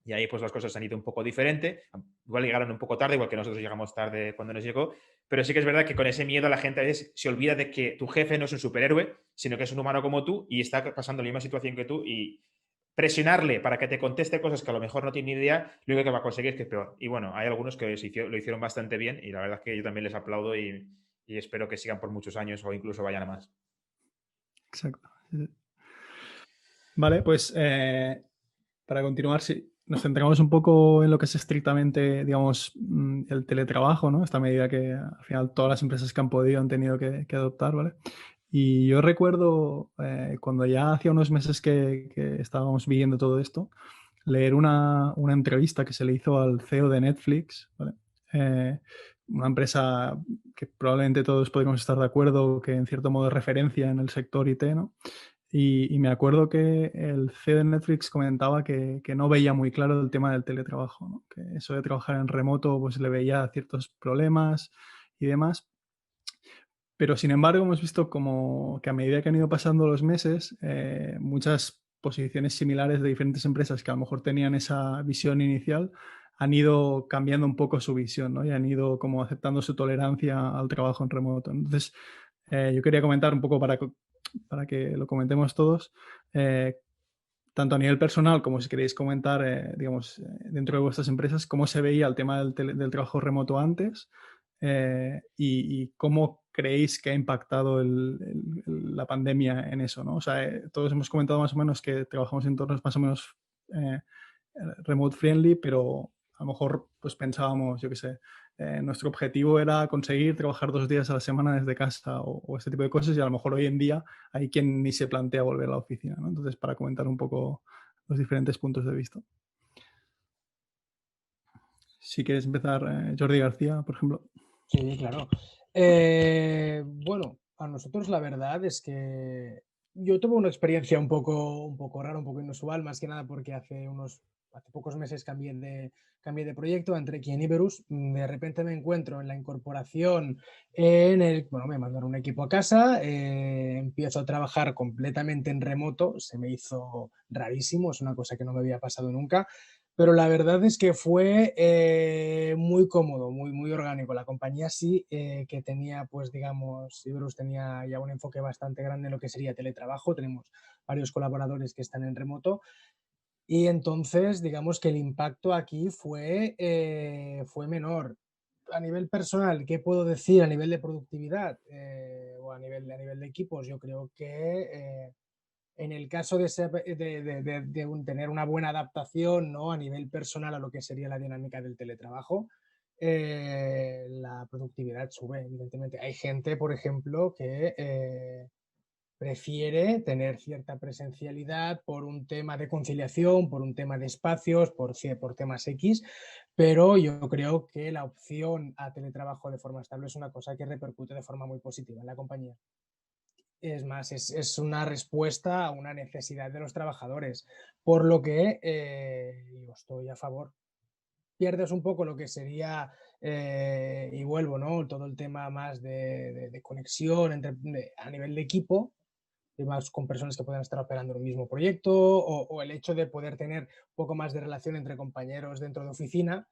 Y ahí pues las cosas han ido un poco diferente. Igual llegaron un poco tarde, igual que nosotros llegamos tarde cuando nos llegó. Pero sí que es verdad que con ese miedo la gente a veces se olvida de que tu jefe no es un superhéroe, sino que es un humano como tú y está pasando la misma situación que tú. Y presionarle para que te conteste cosas que a lo mejor no tiene ni idea, lo único que va a conseguir es que es peor. Y bueno, hay algunos que lo hicieron bastante bien y la verdad es que yo también les aplaudo y espero que sigan por muchos años o incluso vayan a más. Exacto. Vale, pues para continuar, sí, nos centramos un poco en lo que es estrictamente, digamos, el teletrabajo, ¿no? Esta medida que al final todas las empresas que han podido han tenido que adoptar, ¿vale? Y yo recuerdo cuando ya hacía unos meses que estábamos viviendo todo esto, leer una entrevista que se le hizo al CEO de Netflix, ¿vale? Una empresa que probablemente todos podríamos estar de acuerdo que en cierto modo es referencia en el sector IT, ¿no? Y me acuerdo que el CEO de Netflix comentaba que no veía muy claro el tema del teletrabajo, ¿no? Que eso de trabajar en remoto pues le veía ciertos problemas y demás. Pero sin embargo hemos visto como que a medida que han ido pasando los meses, muchas posiciones similares de diferentes empresas que a lo mejor tenían esa visión inicial han ido cambiando un poco su visión, ¿no? Y han ido como aceptando su tolerancia al trabajo en remoto. Entonces, yo quería comentar un poco para que lo comentemos todos, tanto a nivel personal como si queréis comentar, digamos, dentro de vuestras empresas, cómo se veía el tema del trabajo remoto antes y cómo creéis que ha impactado la pandemia en eso, ¿no? O sea, todos hemos comentado más o menos que trabajamos en entornos más o menos eh, remote friendly, pero a lo mejor pues pensábamos, yo qué sé, nuestro objetivo era conseguir trabajar 2 días a la semana desde casa o este tipo de cosas y a lo mejor hoy en día hay quien ni se plantea volver a la oficina, ¿no? Entonces, para comentar un poco los diferentes puntos de vista. Si quieres empezar, Jordi García, por ejemplo. Sí, claro. Bueno, a nosotros la verdad es que yo tuve una experiencia un poco rara, un poco inusual, más que nada porque hace pocos meses cambié de proyecto, entré aquí en Iberus, de repente me encuentro en la incorporación bueno, me mandaron un equipo a casa, empiezo a trabajar completamente en remoto, se me hizo rarísimo, es una cosa que no me había pasado nunca. Pero la verdad es que fue muy cómodo, muy orgánico. La compañía sí que tenía, pues digamos, Iberus tenía ya un enfoque bastante grande en lo que sería teletrabajo. Tenemos varios colaboradores que están en remoto. Y entonces, digamos que el impacto aquí fue menor. A nivel personal, ¿qué puedo decir a nivel de productividad o a nivel de equipos? Yo creo que en el caso de tener una buena adaptación, ¿no? A nivel personal a lo que sería la dinámica del teletrabajo, la productividad sube, evidentemente. Hay gente, por ejemplo, que prefiere tener cierta presencialidad por un tema de conciliación, por un tema de espacios, por temas X, pero yo creo que la opción a teletrabajo de forma estable es una cosa que repercute de forma muy positiva en la compañía. Es más, es una respuesta a una necesidad de los trabajadores, por lo que yo estoy a favor. Pierdes un poco lo que sería, y vuelvo, ¿no? Todo el tema más de conexión a nivel de equipo, más con personas que puedan estar operando en un mismo proyecto, o el hecho de poder tener un poco más de relación entre compañeros dentro de oficina,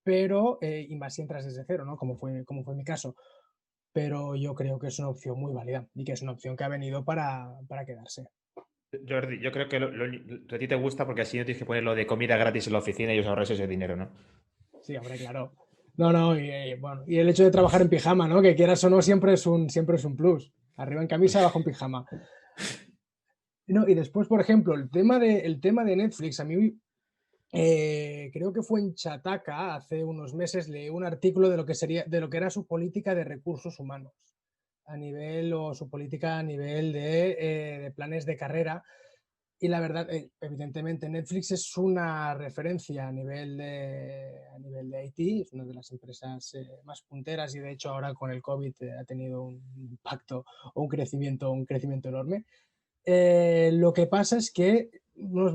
pero, y más si entras desde cero, ¿no? Como fue mi caso. Pero yo creo que es una opción muy válida y que es una opción que ha venido para quedarse. Jordi, yo creo que a ti te gusta porque así no tienes que poner lo de comida gratis en la oficina y os ahorras ese dinero, ¿no? Sí, hombre, claro. No, y bueno, y el hecho de trabajar en pijama, ¿no? Que quieras o no, siempre es un plus. Arriba en camisa, abajo en pijama. No, y después, por ejemplo, el tema de Netflix, a mí creo que fue en Chataca hace unos meses, leí un artículo de lo que era su política de recursos humanos o su política a nivel de planes de carrera. Y la verdad, evidentemente, Netflix es una referencia a nivel de IT, es una de las empresas más punteras, y de hecho ahora con el COVID ha tenido un impacto o un crecimiento enorme. Lo que pasa es que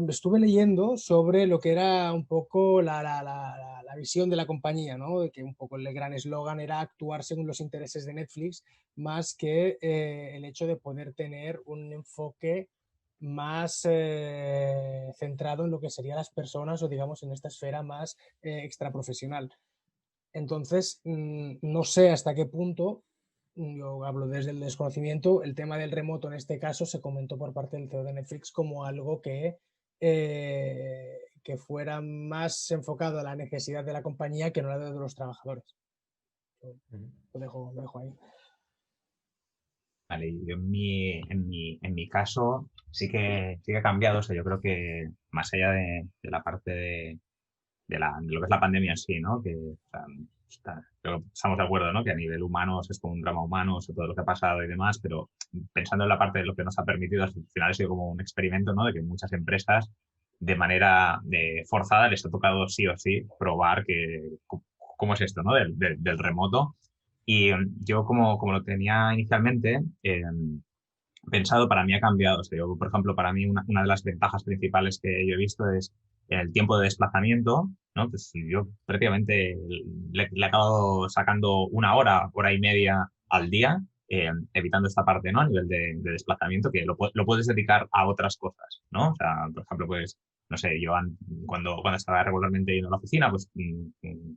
estuve leyendo sobre lo que era un poco la visión de la compañía, ¿no? Que un poco el gran eslogan era actuar según los intereses de Netflix, más que el hecho de poder tener un enfoque más centrado en lo que serían las personas, o digamos en esta esfera más extraprofesional. Entonces, no sé hasta qué punto, yo hablo desde el desconocimiento, el tema del remoto en este caso se comentó por parte del CEO de Netflix como algo que fuera más enfocado a la necesidad de la compañía que no a la de los trabajadores. Lo dejo ahí. Vale, yo en mi caso sí que ha cambiado. O sea, yo creo que más allá de la parte de lo que es la pandemia en sí, ¿no? Que o sea, estamos de acuerdo, ¿no? Que a nivel humano es como un drama humano, sobre todo lo que ha pasado y demás, pero pensando en la parte de lo que nos ha permitido, al final ha sido como un experimento, ¿no? De que muchas empresas de manera forzada les ha tocado sí o sí probar cómo es esto, ¿no? Del remoto. Y yo como lo tenía inicialmente pensado, para mí ha cambiado. O sea, yo, por ejemplo, para mí una de las ventajas principales que yo he visto es el tiempo de desplazamiento, ¿no? Pues yo prácticamente le he acabado sacando una hora y media al día, evitando esta parte, ¿no? A nivel de desplazamiento, que lo puedes dedicar a otras cosas, ¿no? O sea, por ejemplo, pues, no sé, yo cuando estaba regularmente yendo a la oficina, pues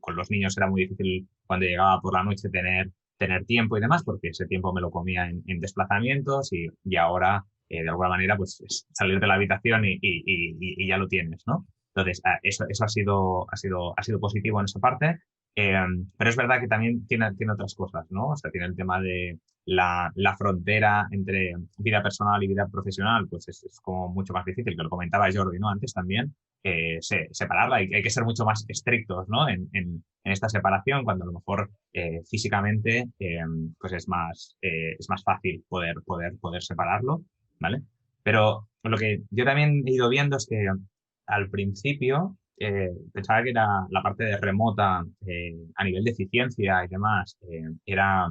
con los niños era muy difícil cuando llegaba por la noche tener tiempo y demás, porque ese tiempo me lo comía en desplazamientos y ahora, de alguna manera, pues es salir de la habitación y ya lo tienes, ¿no? Entonces, eso ha sido positivo en esa parte, pero es verdad que también tiene otras cosas, ¿no? O sea, tiene el tema de la frontera entre vida personal y vida profesional, pues es como mucho más difícil, que lo comentaba Jordi, ¿no? Antes también, separarla, hay que ser mucho más estrictos, ¿no? En esta separación, cuando a lo mejor físicamente pues es más fácil poder separarlo, ¿vale? Pero lo que yo también he ido viendo es que al principio pensaba que la parte de remota a nivel de eficiencia y demás era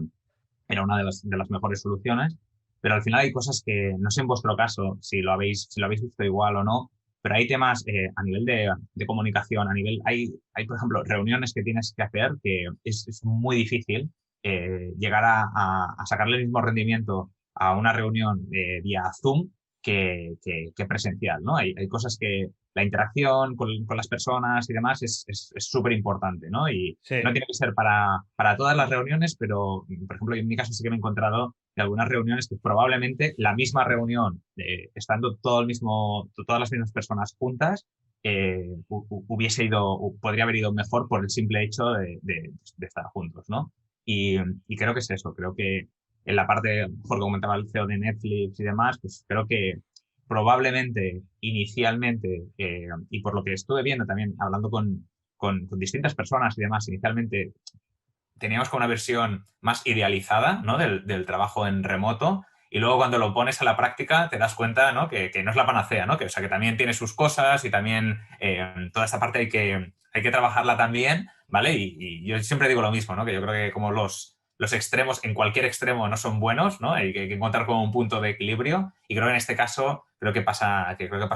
una de las mejores soluciones, pero al final hay cosas que, no sé en vuestro caso si lo habéis visto igual o no, pero hay temas a nivel de comunicación, hay, por ejemplo, reuniones que tienes que hacer que es muy difícil llegar a sacarle el mismo rendimiento a una reunión vía Zoom que presencial, ¿no? Hay cosas que la interacción con las personas y demás es súper importante, ¿no? Y Sí. no tiene que ser para todas las reuniones, pero, por ejemplo, en mi caso sí que me he encontrado de algunas reuniones que probablemente la misma reunión, estando todas las mismas personas juntas, podría haber ido mejor por el simple hecho de estar juntos, ¿no? Y creo que es eso, creo que en la parte, mejor comentaba el CEO de Netflix y demás, pues creo que probablemente inicialmente, y por lo que estuve viendo también, hablando con distintas personas y demás, inicialmente teníamos como una versión más idealizada, ¿no? del trabajo en remoto, Y luego cuando lo pones a la práctica te das cuenta, ¿no? Que no es la panacea, ¿no? O sea, que también tiene sus cosas y también toda esta parte hay que trabajarla también, ¿vale? Y yo siempre digo lo mismo, ¿no? Que yo creo que como los extremos, en cualquier extremo no son buenos, ¿no? Hay que encontrar como un punto de equilibrio y creo que en este caso creo que pasa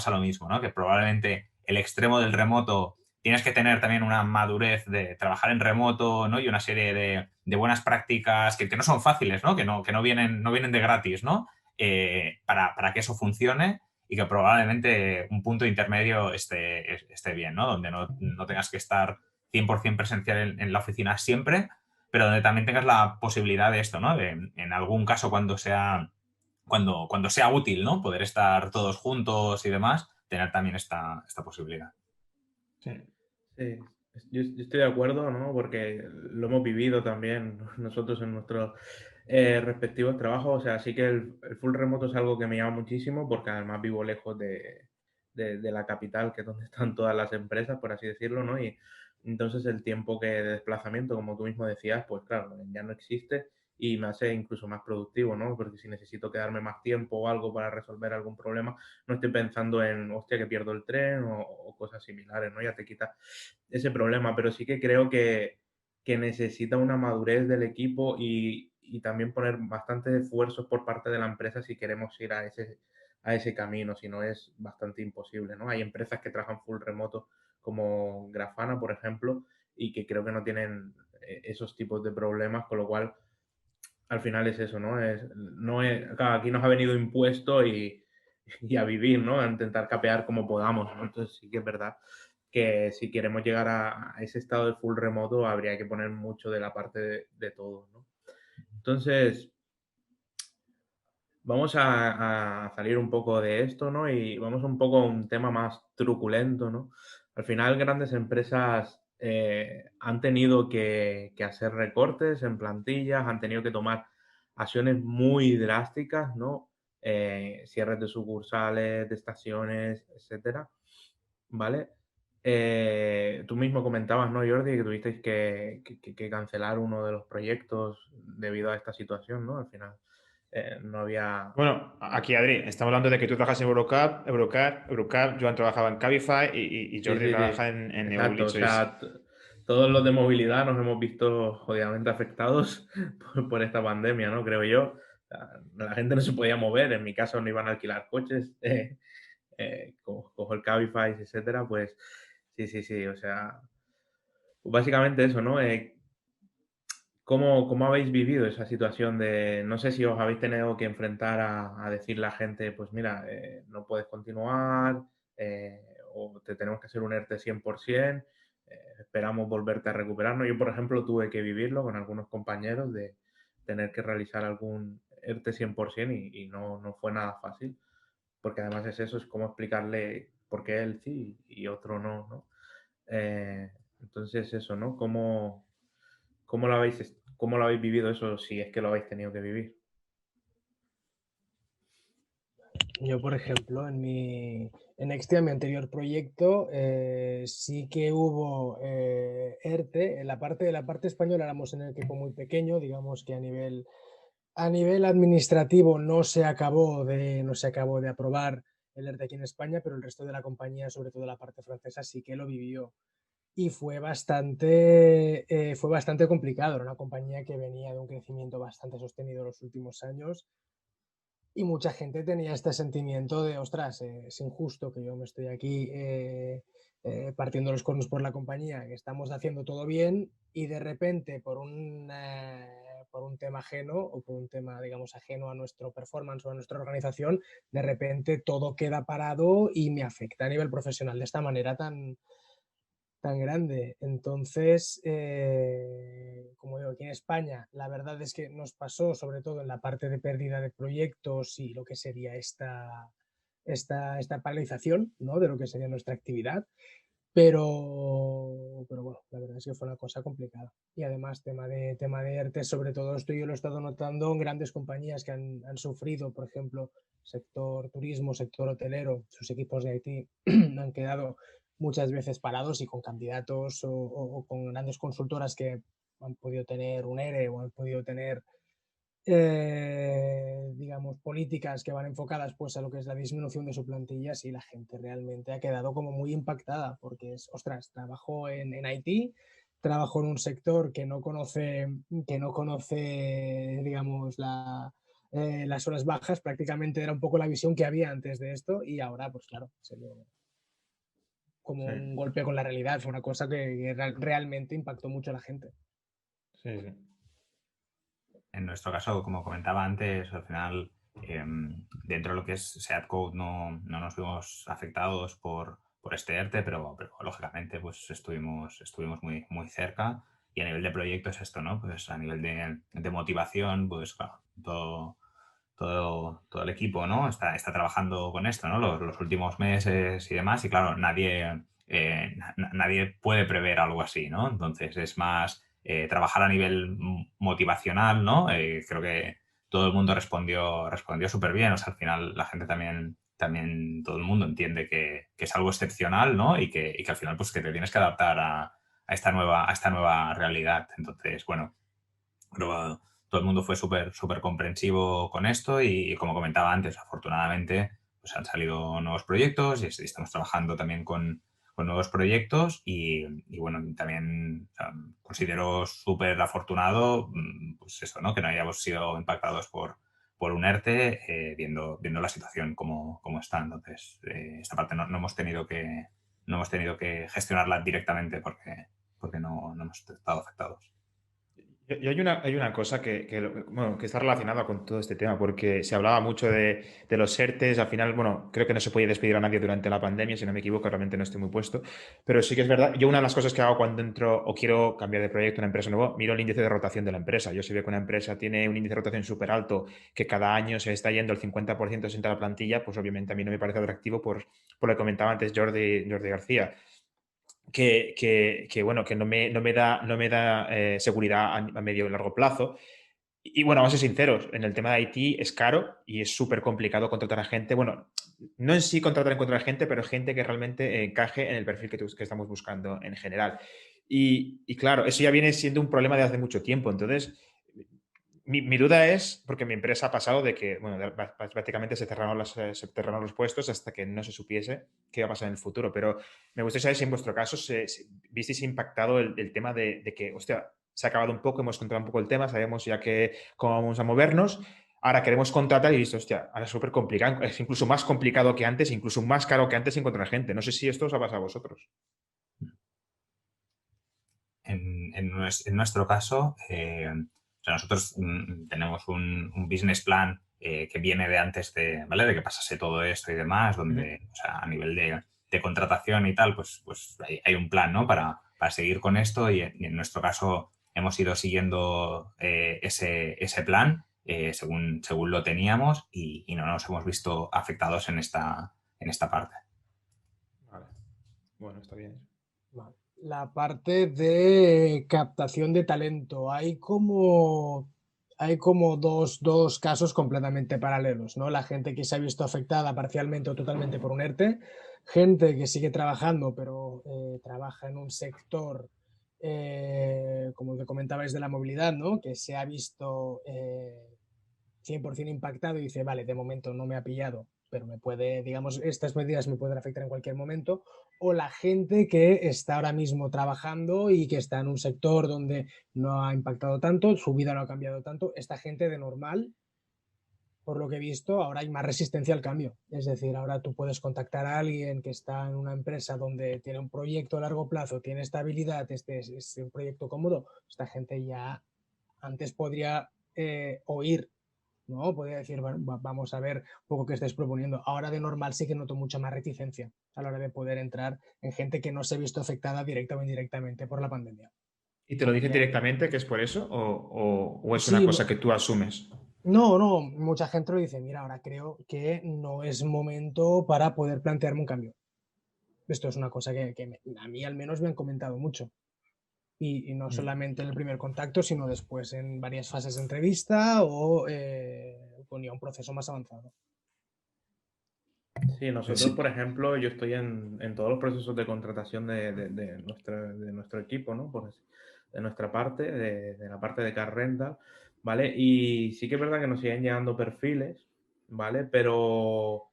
lo mismo, ¿no? Que probablemente el extremo del remoto tienes que tener también una madurez de trabajar en remoto, ¿no? Y una serie de buenas prácticas que no son fáciles, ¿no? Que no vienen de gratis, ¿no? Para que eso funcione y que probablemente un punto intermedio esté bien, ¿no? Donde no tengas que estar 100% presencial en la oficina siempre, pero donde también tengas la posibilidad de esto, ¿no? De, en algún caso, cuando sea útil, ¿no? Poder estar todos juntos y demás, tener también esta posibilidad. Sí. Sí, yo estoy de acuerdo, ¿no? Porque lo hemos vivido también nosotros en nuestros respectivos trabajos. O sea, sí que el full remoto es algo que me llama muchísimo porque además vivo lejos de la capital, que es donde están todas las empresas, por así decirlo, ¿no? Y entonces el tiempo de desplazamiento, como tú mismo decías, pues claro, ya no existe y me hace incluso más productivo, ¿no? Porque si necesito quedarme más tiempo o algo para resolver algún problema, no estoy pensando en, hostia, que pierdo el tren o cosas similares, ¿no? Ya te quita ese problema, pero sí que creo que necesita una madurez del equipo y también poner bastantes esfuerzos por parte de la empresa si queremos ir a ese camino, si no es bastante imposible, ¿no? Hay empresas que trabajan full remoto como Grafana, por ejemplo, y que creo que no tienen esos tipos de problemas, con lo cual al final es eso, ¿no? Claro, aquí nos ha venido impuesto y a vivir, ¿no? A intentar capear como podamos, ¿no? Entonces sí que es verdad que si queremos llegar a ese estado de full remoto habría que poner mucho de la parte de todos, ¿no? Entonces, vamos a salir un poco de esto, ¿no? Y vamos un poco a un tema más truculento, ¿no? Al final, grandes empresas han tenido que hacer recortes en plantillas, han tenido que tomar acciones muy drásticas, ¿no? Cierres de sucursales, de estaciones, etcétera, ¿vale? Tú mismo comentabas, ¿no, Jordi, que tuvisteis que cancelar uno de los proyectos debido a esta situación, ¿no? Al final no había... Bueno, aquí Adri, estamos hablando de que tú trabajas en Eurocap, Joan trabajaba en Cabify y Sí, Jordi sí, trabaja sí. en Exacto, Neuli. o sea, todos los de movilidad nos hemos visto jodidamente afectados por esta pandemia, ¿no? Creo yo. O sea, la gente no se podía mover, en mi caso no iban a alquilar coches, cojo el Cabify, etcétera, pues sí, sí, sí, o sea, pues básicamente eso, ¿no? ¿Cómo habéis vivido esa situación de, no sé si os habéis tenido que enfrentar a decirle a la gente, pues mira, no puedes continuar, o te tenemos que hacer un ERTE 100%, esperamos volverte a recuperarnos? Yo, por ejemplo, tuve que vivirlo con algunos compañeros de tener que realizar algún ERTE 100% y no fue nada fácil, porque además es eso, es como explicarle por qué él sí y otro no, ¿no? Eh, entonces eso, ¿no? ¿Cómo lo habéis vivido eso, si es que lo habéis tenido que vivir? Yo, por ejemplo, en mi anterior proyecto, sí que hubo ERTE. En la parte española éramos en el equipo muy pequeño, digamos que a nivel administrativo no se acabó de aprobar el ERTE aquí en España, pero el resto de la compañía, sobre todo la parte francesa, sí que lo vivió. Y fue bastante complicado. Era una compañía que venía de un crecimiento bastante sostenido en los últimos años y mucha gente tenía este sentimiento de, ostras, es injusto que yo me estoy aquí partiendo los cornos por la compañía, que estamos haciendo todo bien y de repente por un tema ajeno o por un tema, digamos, ajeno a nuestro performance o a nuestra organización, de repente todo queda parado y me afecta a nivel profesional de esta manera tan grande. Entonces, como digo, aquí en España, la verdad es que nos pasó, sobre todo en la parte de pérdida de proyectos y lo que sería esta paralización, ¿no? De lo que sería nuestra actividad. Pero bueno, la verdad es que fue una cosa complicada. Y además, tema de ERTE, sobre todo esto yo lo he estado notando en grandes compañías que han sufrido, por ejemplo, sector turismo, sector hotelero, sus equipos de IT han quedado muchas veces parados y con candidatos o con grandes consultoras que han podido tener un ERE o han podido tener digamos, políticas que van enfocadas pues a lo que es la disminución de su plantilla, sí, la gente realmente ha quedado como muy impactada porque es, ostras, trabajo en IT, trabajo en un sector que no conoce, digamos, las horas bajas, prácticamente era un poco la visión que había antes de esto y ahora, pues claro, se ve como Sí, un golpe con la realidad, fue una cosa que realmente impactó mucho a la gente. sí, sí. En nuestro caso, como comentaba antes, al final, dentro de lo que es SEAT Code no nos vimos afectados por este ERTE, pero lógicamente pues estuvimos muy cerca. Y a nivel de proyecto es esto, ¿no? Pues a nivel de motivación, pues claro, todo el equipo, ¿no? Está trabajando con esto, ¿no? Los últimos meses y demás. Y claro, nadie puede prever algo así, ¿no? Entonces es más trabajar a nivel motivacional, ¿no? Creo que todo el mundo respondió súper bien. O sea, al final la gente también todo el mundo entiende que es algo excepcional, ¿no? Y que al final pues que te tienes que adaptar a esta nueva realidad. Entonces, bueno, pero todo el mundo fue súper comprensivo con esto y como comentaba antes, afortunadamente pues han salido nuevos proyectos y estamos trabajando también con nuevos proyectos y bueno, también o sea, considero súper afortunado pues eso, ¿no? Que no hayamos sido impactados por un ERTE viendo la situación como está. Entonces, esta parte no hemos tenido que gestionarla directamente porque no hemos estado afectados. Y hay una cosa bueno, que está relacionada con todo este tema, porque se hablaba mucho de los ERTEs. Al final, bueno, creo que no se podía despedir a nadie durante la pandemia, si no me equivoco, realmente no estoy muy puesto. Pero sí que es verdad, yo una de las cosas que hago cuando entro o quiero cambiar de proyecto a una empresa nueva, miro el índice de rotación de la empresa. Yo si veo que una empresa tiene un índice de rotación súper alto, que cada año se está yendo el 50% de la plantilla, pues obviamente a mí no me parece atractivo por lo que comentaba antes Jordi García. Bueno, que no me da seguridad a medio y largo plazo. Y bueno, vamos a ser sinceros, en el tema de IT es caro y es súper complicado contratar a gente. Bueno, no en sí contratar a gente, pero gente que realmente encaje en el perfil que estamos buscando en general. Y claro, eso ya viene siendo un problema de hace mucho tiempo. Entonces, mi duda es, porque mi empresa ha pasado de que, bueno, prácticamente se cerraron los puestos hasta que no se supiese qué iba a pasar en el futuro. Pero me gustaría saber si en vuestro caso visteis impactado el tema de que, hostia, se ha acabado un poco, hemos controlado un poco el tema, sabemos ya cómo vamos a movernos. Ahora queremos contratar y visto, hostia, ahora es súper complicado, es incluso más complicado que antes, incluso más caro que antes encontrar gente. No sé si esto os ha pasado a vosotros. En nuestro caso, o sea, nosotros tenemos un business plan que viene de antes ¿vale? De que pasase todo esto y demás, donde, o sea, a nivel de contratación y tal, pues hay un plan, ¿no? Para seguir con esto y en nuestro caso hemos ido siguiendo ese plan según lo teníamos y no nos hemos visto afectados en esta parte. Vale. Bueno, está bien. Vale. La parte de captación de talento. Hay como dos casos completamente paralelos, ¿no? La gente que se ha visto afectada parcialmente o totalmente por un ERTE, gente que sigue trabajando, pero trabaja en un sector, como que comentabais de la movilidad, ¿no? Que se ha visto 100% impactado y dice, vale, de momento no me ha pillado, pero me puede, digamos, estas medidas me pueden afectar en cualquier momento, o la gente que está ahora mismo trabajando y que está en un sector donde no ha impactado tanto, su vida no ha cambiado tanto, esta gente de normal, por lo que he visto, ahora hay más resistencia al cambio. Es decir, ahora tú puedes contactar a alguien que está en una empresa donde tiene un proyecto a largo plazo, tiene estabilidad, es un proyecto cómodo. Esta gente ya antes podría oír, ¿no? Podría decir, bueno, vamos a ver un poco qué estáis proponiendo. Ahora de normal sí que noto mucha más reticencia a la hora de poder entrar en gente que no se ha visto afectada directa o indirectamente por la pandemia. ¿Y te lo dicen directamente que es por eso o es una Sí, cosa que tú asumes? no, mucha gente lo dice, mira, ahora creo que no es momento para poder plantearme un cambio. Esto es una cosa que a mí al menos me han comentado mucho. Y no solamente en el primer contacto, sino después en varias fases de entrevista o con ya un proceso más avanzado. Sí, nosotros, por ejemplo, yo estoy en todos los procesos de contratación de nuestro equipo, ¿no? De nuestra parte, de la parte de Car Rental. ¿vale? Y sí que es verdad que nos siguen llegando perfiles, ¿vale? Pero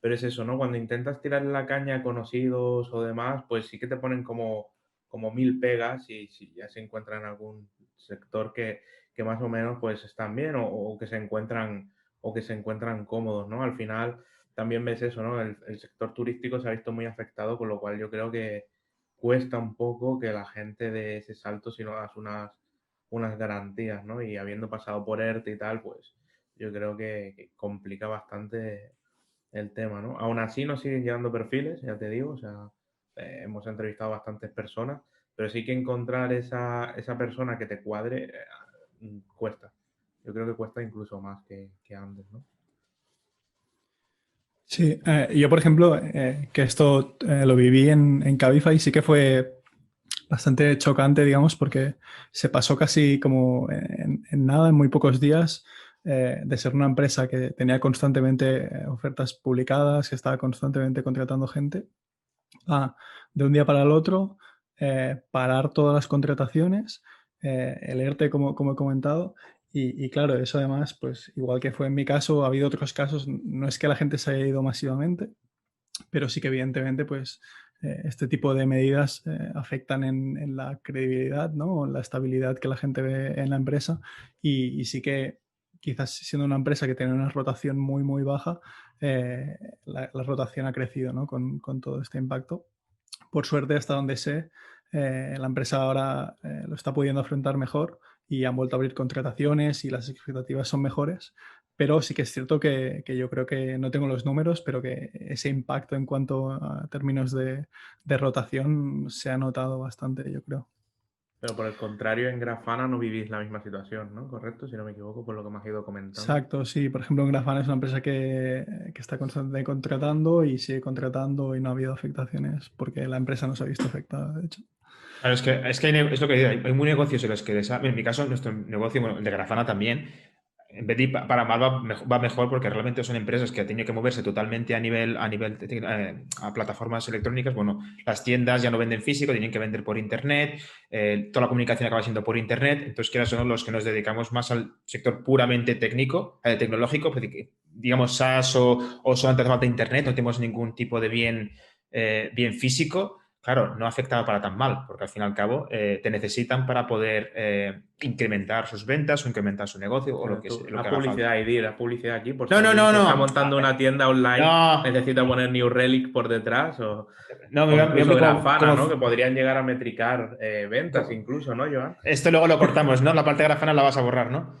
es eso, ¿no? Cuando intentas tirar la caña a conocidos o demás, pues sí que te ponen como 1000 pegas y si ya se encuentran en algún sector que más o menos pues están bien o que se encuentran cómodos, ¿no? Al final también ves eso, ¿no? El sector turístico se ha visto muy afectado, con lo cual yo creo que cuesta un poco que la gente dé ese salto si no das unas garantías, ¿no? Y habiendo pasado por ERTE y tal, pues yo creo que complica bastante el tema, ¿no? Aún así nos siguen llegando perfiles, ya te digo, o sea, hemos entrevistado a bastantes personas, pero sí que encontrar esa persona que te cuadre cuesta. Yo creo que cuesta incluso más que antes, ¿no? Sí, yo por ejemplo, que esto lo viví en Cabify, sí que fue bastante chocante, digamos, porque se pasó casi como en nada, en muy pocos días, de ser una empresa que tenía constantemente ofertas publicadas, que estaba constantemente contratando gente, a de un día para el otro parar todas las contrataciones, el ERTE, como he comentado. Y claro, eso además, pues igual que fue en mi caso, ha habido otros casos, no es que la gente se haya ido masivamente, pero sí que evidentemente pues este tipo de medidas afectan en la credibilidad, ¿no? O en la estabilidad que la gente ve en la empresa y sí que quizás siendo una empresa que tiene una rotación muy muy baja, la rotación ha crecido, ¿no? Con todo este impacto. Por suerte, hasta donde sé, la empresa ahora lo está pudiendo afrontar mejor y han vuelto a abrir contrataciones y las expectativas son mejores. Pero sí que es cierto que yo creo que no tengo los números, pero que ese impacto en cuanto a términos de rotación se ha notado bastante, yo creo. Pero por el contrario, en Grafana no vivís la misma situación, ¿no? ¿Correcto? Si no me equivoco, por lo que me has ido comentando. Exacto, sí. Por ejemplo, en Grafana es una empresa que está constantemente contratando y sigue contratando y no ha habido afectaciones porque la empresa no se ha visto afectada, de hecho. Claro, es que es lo que digo, hay muy negocios en los que, en mi caso, nuestro negocio, bueno, el de Grafana también, en vez de ir para mal, va mejor porque realmente son empresas que han tenido que moverse totalmente a plataformas electrónicas. Bueno, las tiendas ya no venden físico, tienen que vender por internet, toda la comunicación acaba siendo por internet. Entonces, quieras o no, los que nos dedicamos más al sector puramente técnico, tecnológico, pues, digamos SaaS o solamente hace falta internet, no tenemos ningún tipo de bien físico. Claro, no ha afectado para tan mal, porque al fin y al cabo te necesitan para poder incrementar sus ventas o incrementar su negocio o lo que, lo Haz que haga publicidad, falta. ID, haz publicidad aquí, por si No, no, alguien no, se está no. montando una tienda online, No, necesita poner New Relic por detrás no, o me incluso voy Grafana, ¿no? Que podrían llegar a metricar ventas incluso, ¿no, Joan? esto luego lo cortamos, ¿no? La parte de grafana la vas a borrar, ¿no?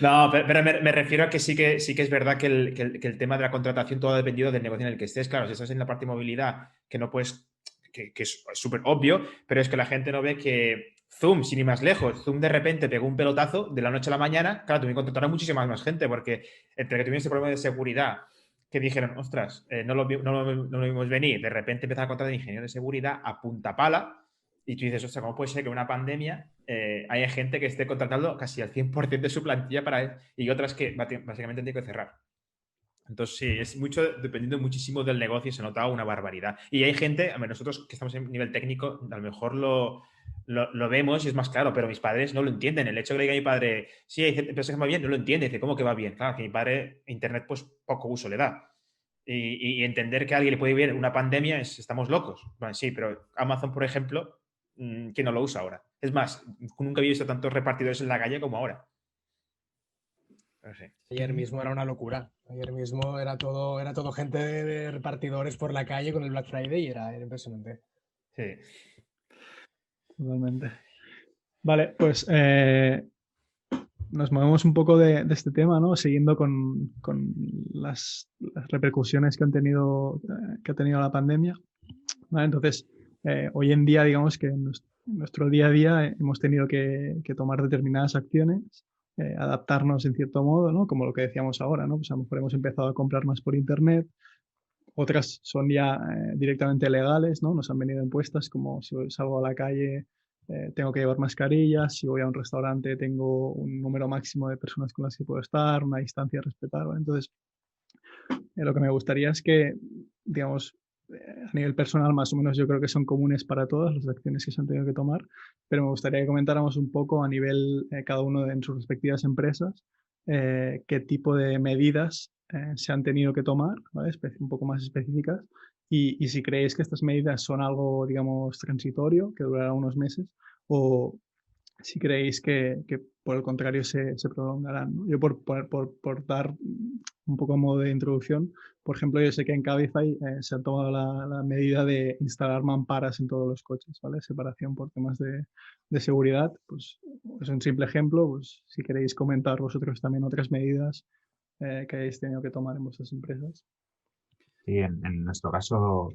No, pero me refiero a que sí que es verdad que el tema de la contratación todo ha dependido del negocio en el que estés. Claro, si estás en la parte de movilidad, que no puedes, que es súper obvio, pero es que la gente no ve que Zoom, sin ir más lejos, Zoom de repente pegó un pelotazo de la noche a la mañana. Claro, tuvieron que contratar a muchísima más gente, porque entre que tuvieron ese problema de seguridad, que dijeron, ostras, no lo vimos venir, de repente empezaron a contratar ingenieros de seguridad a punta pala. Y tú dices, ostras, ¿cómo puede ser que en una pandemia haya gente que esté contratando casi al 100% de su plantilla para él y otras que básicamente tienen que cerrar? Entonces, sí, es mucho, dependiendo muchísimo del negocio, se nota una barbaridad. Y hay gente, a ver, nosotros que estamos en nivel técnico, a lo mejor lo vemos y es más claro, pero mis padres no lo entienden. El hecho de que le diga a mi padre, sí, pensé que va bien, no lo entiende. Dice, ¿cómo que va bien? Claro, que mi padre, Internet, pues poco uso le da. Y entender que a alguien le puede ir bien una pandemia estamos locos. Bueno, sí, pero Amazon, por ejemplo, ¿quién no lo usa ahora? Es más, nunca había visto tantos repartidores en la calle como ahora. Pero sí. Ayer mismo era una locura. Ayer mismo era todo gente de repartidores por la calle con el Black Friday y era impresionante. Sí. Totalmente. Vale, pues nos movemos un poco de este tema, ¿no? Siguiendo con las repercusiones que ha tenido la pandemia. ¿Vale? Entonces, hoy en día, digamos que en nuestro día a día hemos tenido que tomar determinadas acciones, adaptarnos en cierto modo, ¿no? Como lo que decíamos ahora, ¿no? Pues a lo mejor hemos empezado a comprar más por internet, otras son ya directamente legales, ¿no? Nos han venido impuestas, como si salgo a la calle tengo que llevar mascarillas, si voy a un restaurante tengo un número máximo de personas con las que puedo estar, una distancia a respetar, ¿vale? Entonces, lo que me gustaría es que, digamos, a nivel personal más o menos yo creo que son comunes para todas las acciones que se han tenido que tomar, pero me gustaría que comentáramos un poco a nivel cada uno en sus respectivas empresas qué tipo de medidas se han tenido que tomar, ¿vale? Un poco más específicas y si creéis que estas medidas son algo, digamos, transitorio, que durará unos meses, o si creéis que por el contrario se prolongarán, ¿no? Yo por dar un poco a modo de introducción, por ejemplo, yo sé que en Cabify se ha tomado la medida de instalar mamparas en todos los coches, ¿vale? Separación por temas de seguridad, pues es un simple ejemplo, pues si queréis comentar vosotros también otras medidas que hayáis tenido que tomar en vuestras empresas. Sí, en nuestro caso,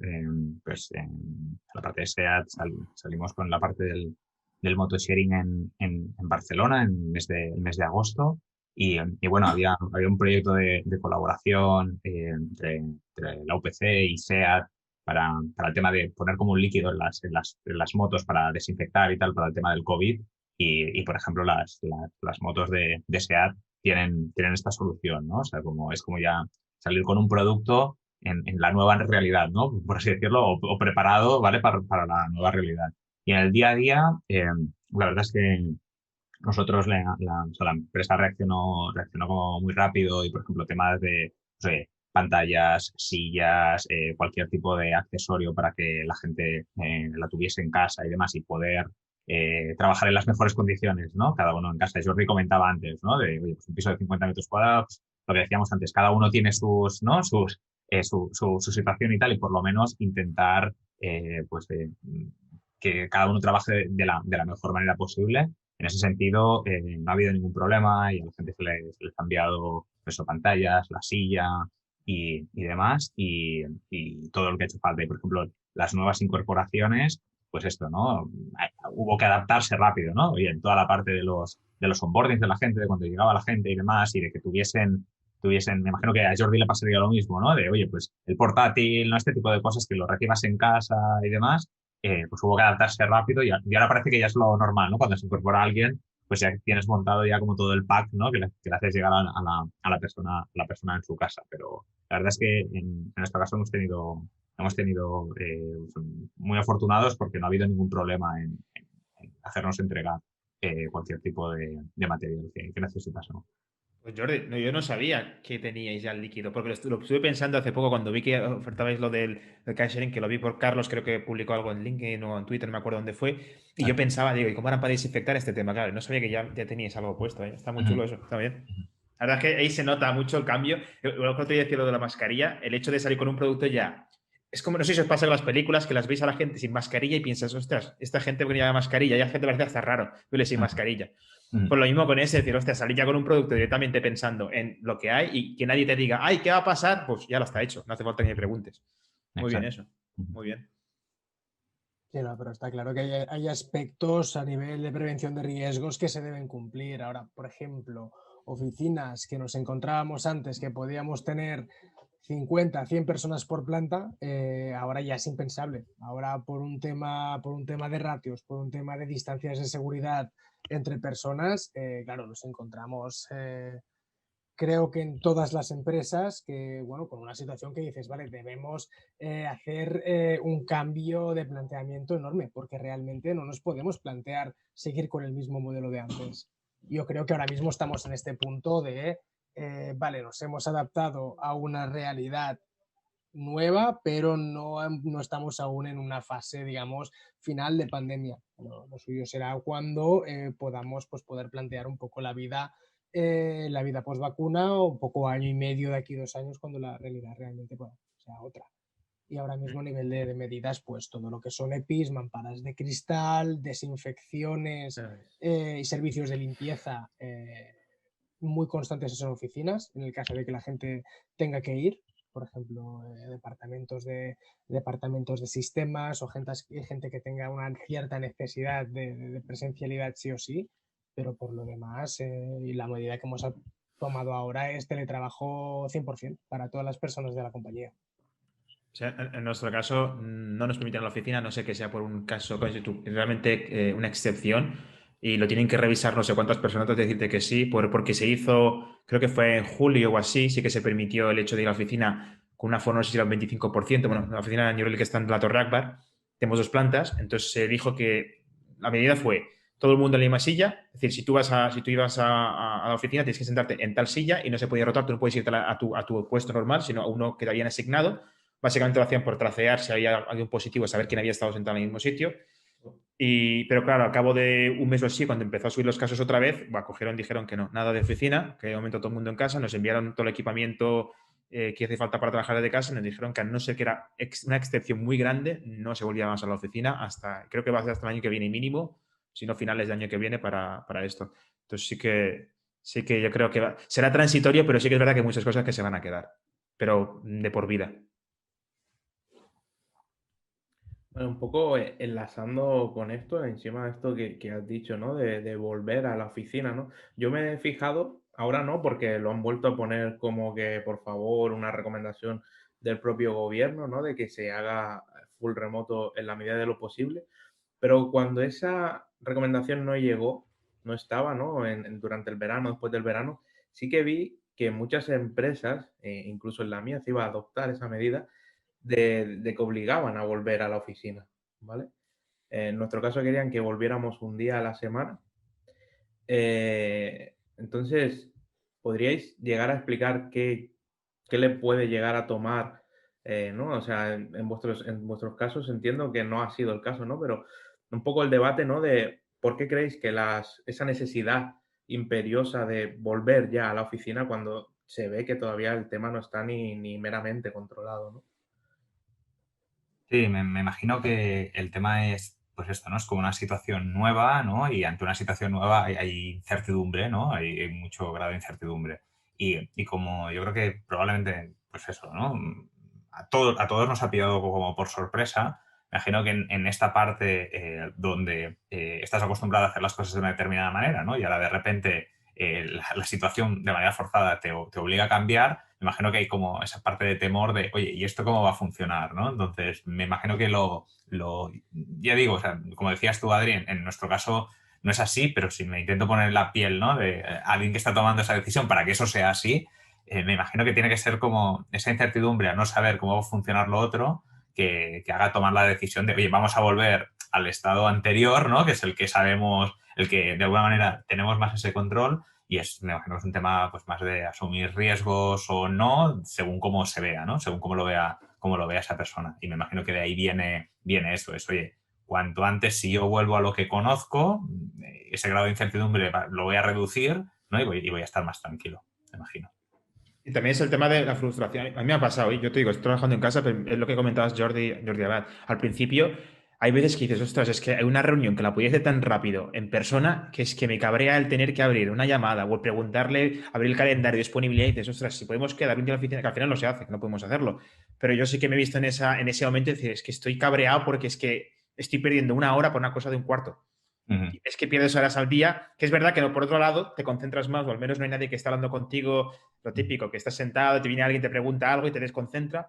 pues en la parte de SEAT salimos con la parte del motosharing en Barcelona en el mes de agosto. Y bueno, había un proyecto de colaboración entre la UPC y SEAT para el tema de poner como un líquido en las motos para desinfectar y tal, para el tema del COVID. Y por ejemplo, las motos de SEAT tienen esta solución, ¿no? O sea, es como ya salir con un producto en la nueva realidad, ¿no? Por así decirlo, o preparado, ¿vale? Para la nueva realidad. Y en el día a día, la verdad es que nosotros, o sea, la empresa reaccionó como muy rápido y, por ejemplo, temas de no sé, pantallas, sillas, cualquier tipo de accesorio para que la gente la tuviese en casa y demás y poder trabajar en las mejores condiciones, ¿no? Cada uno en casa. Jordi comentaba antes, ¿no? De oye, pues un piso de 50 metros cuadrados, lo que decíamos antes, cada uno tiene ¿no? Su situación y tal, y por lo menos intentar pues que cada uno trabaje de la mejor manera posible. En ese sentido, no ha habido ningún problema y a la gente se les ha enviado eso, pantallas, la silla y demás, y todo lo que ha hecho falta. Y, por ejemplo, las nuevas incorporaciones, pues esto, ¿no? Hubo que adaptarse rápido, ¿no? Y en toda la parte de los onboardings de la gente, de cuando llegaba la gente y demás, y de que tuviesen, me imagino que a Jordi le pasaría lo mismo, ¿no? De, oye, pues el portátil, ¿no? Este tipo de cosas que lo recibas en casa y demás, pues hubo que adaptarse rápido y ahora parece que ya es lo normal, ¿no? Cuando se incorpora alguien, pues ya tienes montado ya como todo el pack, ¿no? Que le haces llegar a la persona en su casa. Pero la verdad es que en nuestro caso hemos tenido muy afortunados porque no ha habido ningún problema en hacernos entregar cualquier tipo de material que necesitas, ¿no? Pues Jordi, no, yo no sabía que teníais ya el líquido, porque lo estuve pensando hace poco cuando vi que ofertabais lo del car sharing, que lo vi por Carlos, creo que publicó algo en LinkedIn o en Twitter, no me acuerdo dónde fue, y yo pensaba, digo, ¿y cómo harán para desinfectar este tema? Claro, no sabía que ya teníais algo puesto, ¿eh? Está muy chulo eso, está bien. La verdad es que ahí se nota mucho el cambio. Lo que te decía lo de la mascarilla, el hecho de salir con un producto ya... Es como, no sé si os pasa con las películas, que las veis a la gente sin mascarilla y piensas, ostras, esta gente que lleva mascarilla, y a la gente le parece hasta raro verle sin mascarilla. Pues lo mismo con ese, decir, hostia, salir ya con un producto directamente pensando en lo que hay y que nadie te diga, ay, ¿qué va a pasar? Pues ya lo está hecho, no hace falta ni me preguntes. Muy bien eso, muy bien. Sí, no, pero está claro que hay aspectos a nivel de prevención de riesgos que se deben cumplir. Ahora, por ejemplo, oficinas que nos encontrábamos antes que podíamos tener 50, 100 personas por planta, ahora ya es impensable. Ahora por un tema de ratios, por un tema de distancias de seguridad entre personas, claro, nos encontramos, creo que en todas las empresas, que bueno, con una situación que dices, vale, debemos hacer un cambio de planteamiento enorme, porque realmente no nos podemos plantear seguir con el mismo modelo de antes. Yo creo que ahora mismo estamos en este punto de vale, nos hemos adaptado a una realidad nueva, pero no estamos aún en una fase, digamos, final de pandemia. Lo suyo será cuando podamos pues, poder plantear un poco la vida post vacuna o un poco año y medio de aquí 2 años cuando la realidad realmente bueno, sea otra. Y ahora mismo a nivel de medidas, pues todo lo que son EPIs, mamparas de cristal, desinfecciones y servicios de limpieza muy constantes en oficinas, en el caso de que la gente tenga que ir, por ejemplo, departamentos de sistemas o gente que tenga una cierta necesidad de presencialidad sí o sí, pero por lo demás, y la medida que hemos tomado ahora es teletrabajo 100% para todas las personas de la compañía. O sea, en nuestro caso no nos permiten en la oficina, no sé que sea por un caso realmente una excepción y lo tienen que revisar no sé cuántas personas antes de decirte que sí, porque se hizo, creo que fue en julio o así, sí que se permitió el hecho de ir a la oficina con un aforo, no sé si era un 25%, bueno, la oficina de New Relic que está en la Torre Akbar, tenemos 2 plantas, entonces se dijo que la medida fue todo el mundo en la misma silla, es decir, si tú ibas a la oficina tienes que sentarte en tal silla y no se podía rotar, tú no puedes irte a tu puesto normal, sino a uno que te habían asignado. Básicamente lo hacían por tracear si había alguien positivo, saber quién había estado sentado en el mismo sitio. Pero claro, al cabo de un mes o así, cuando empezó a subir los casos otra vez, dijeron que no, nada de oficina, que de momento todo el mundo en casa, nos enviaron todo el equipamiento que hace falta para trabajar desde casa, y nos dijeron que a no ser que era una excepción muy grande, no se volvía más a la oficina creo que va a ser hasta el año que viene mínimo, si no finales de año que viene para esto. Entonces sí que yo creo que será transitorio, pero sí que es verdad que hay muchas cosas que se van a quedar, pero de por vida. Bueno, un poco enlazando con esto, encima de esto que has dicho, ¿no? De volver a la oficina, ¿no? Yo me he fijado, ahora no, porque lo han vuelto a poner como que, por favor, una recomendación del propio gobierno, ¿no? De que se haga full remoto en la medida de lo posible. Pero cuando esa recomendación no llegó, no estaba, ¿no? Durante el verano, después del verano, sí que vi que muchas empresas, incluso en la mía, se iba a adoptar esa medida de que obligaban a volver a la oficina, ¿vale? En nuestro caso querían que volviéramos un día a la semana. Entonces, ¿podríais llegar a explicar qué le puede llegar a tomar, ¿no? O sea, en vuestros casos entiendo que no ha sido el caso, ¿no? Pero un poco el debate, ¿no? De por qué creéis que esa necesidad imperiosa de volver ya a la oficina cuando se ve que todavía el tema no está ni meramente controlado, ¿no? Sí, me imagino que el tema es, pues esto, ¿no? Es como una situación nueva, ¿no? Y ante una situación nueva hay incertidumbre, ¿no? Hay mucho grado de incertidumbre. Y como yo creo que probablemente, pues eso, ¿no? A todos nos ha pillado como por sorpresa. Me imagino que en esta parte donde estás acostumbrado a hacer las cosas de una determinada manera, ¿no? Y ahora de repente la situación de manera forzada te obliga a cambiar, me imagino que hay como esa parte de temor de, oye, ¿y esto cómo va a funcionar? ¿No? Entonces, me imagino que ya digo, o sea, como decías tú, Adri, en nuestro caso no es así, pero si me intento poner en la piel, ¿no? De alguien que está tomando esa decisión para que eso sea así, me imagino que tiene que ser como esa incertidumbre a no saber cómo va a funcionar lo otro, que haga tomar la decisión de, oye, vamos a volver al estado anterior, ¿no? Que es el que sabemos, el que de alguna manera tenemos más ese control, y me imagino que es un tema pues más de asumir riesgos o no, según cómo se vea, ¿no? Según cómo lo vea esa persona. Y me imagino que de ahí viene eso, es, oye, cuanto antes si yo vuelvo a lo que conozco, ese grado de incertidumbre lo voy a reducir, ¿no? Y voy a estar más tranquilo, me imagino. Y también es el tema de la frustración. A mí me ha pasado, yo te digo, estoy trabajando en casa, pero es lo que comentabas Jordi Abad. Al principio hay veces que dices, ostras, es que hay una reunión que la podía hacer tan rápido en persona que es que me cabrea el tener que abrir una llamada o preguntarle, abrir el calendario de disponibilidad y dices, ostras, si podemos quedar un día en la oficina, que al final no se hace, que no podemos hacerlo. Pero yo sí que me he visto en ese momento y decir, es que estoy cabreado porque es que estoy perdiendo una hora por una cosa de un cuarto. Uh-huh. Es que pierdes horas al día, que es verdad que por otro lado te concentras más, o al menos no hay nadie que está hablando contigo, lo típico, que estás sentado, te viene alguien, te pregunta algo y te desconcentra,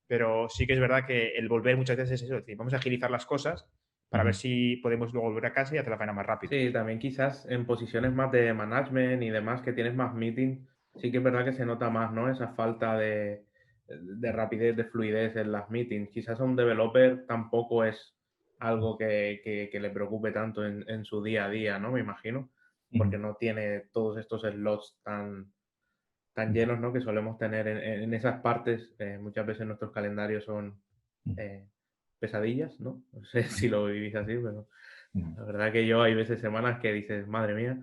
pero sí que es verdad que el volver muchas veces es eso, es decir, vamos a agilizar las cosas para ver si podemos luego volver a casa y hacer la faena más rápido. Sí, también quizás en posiciones más de management y demás, que tienes más meeting, sí que es verdad que se nota más, ¿no? Esa falta de rapidez, de fluidez en las meetings. Quizás a un developer tampoco es algo que le preocupe tanto en su día a día, ¿no? Me imagino, porque no tiene todos estos slots tan llenos, ¿no? Que solemos tener en esas partes. Muchas veces nuestros calendarios son pesadillas, ¿no? No sé si lo vivís así, pero la verdad que yo hay veces semanas que dices, madre mía,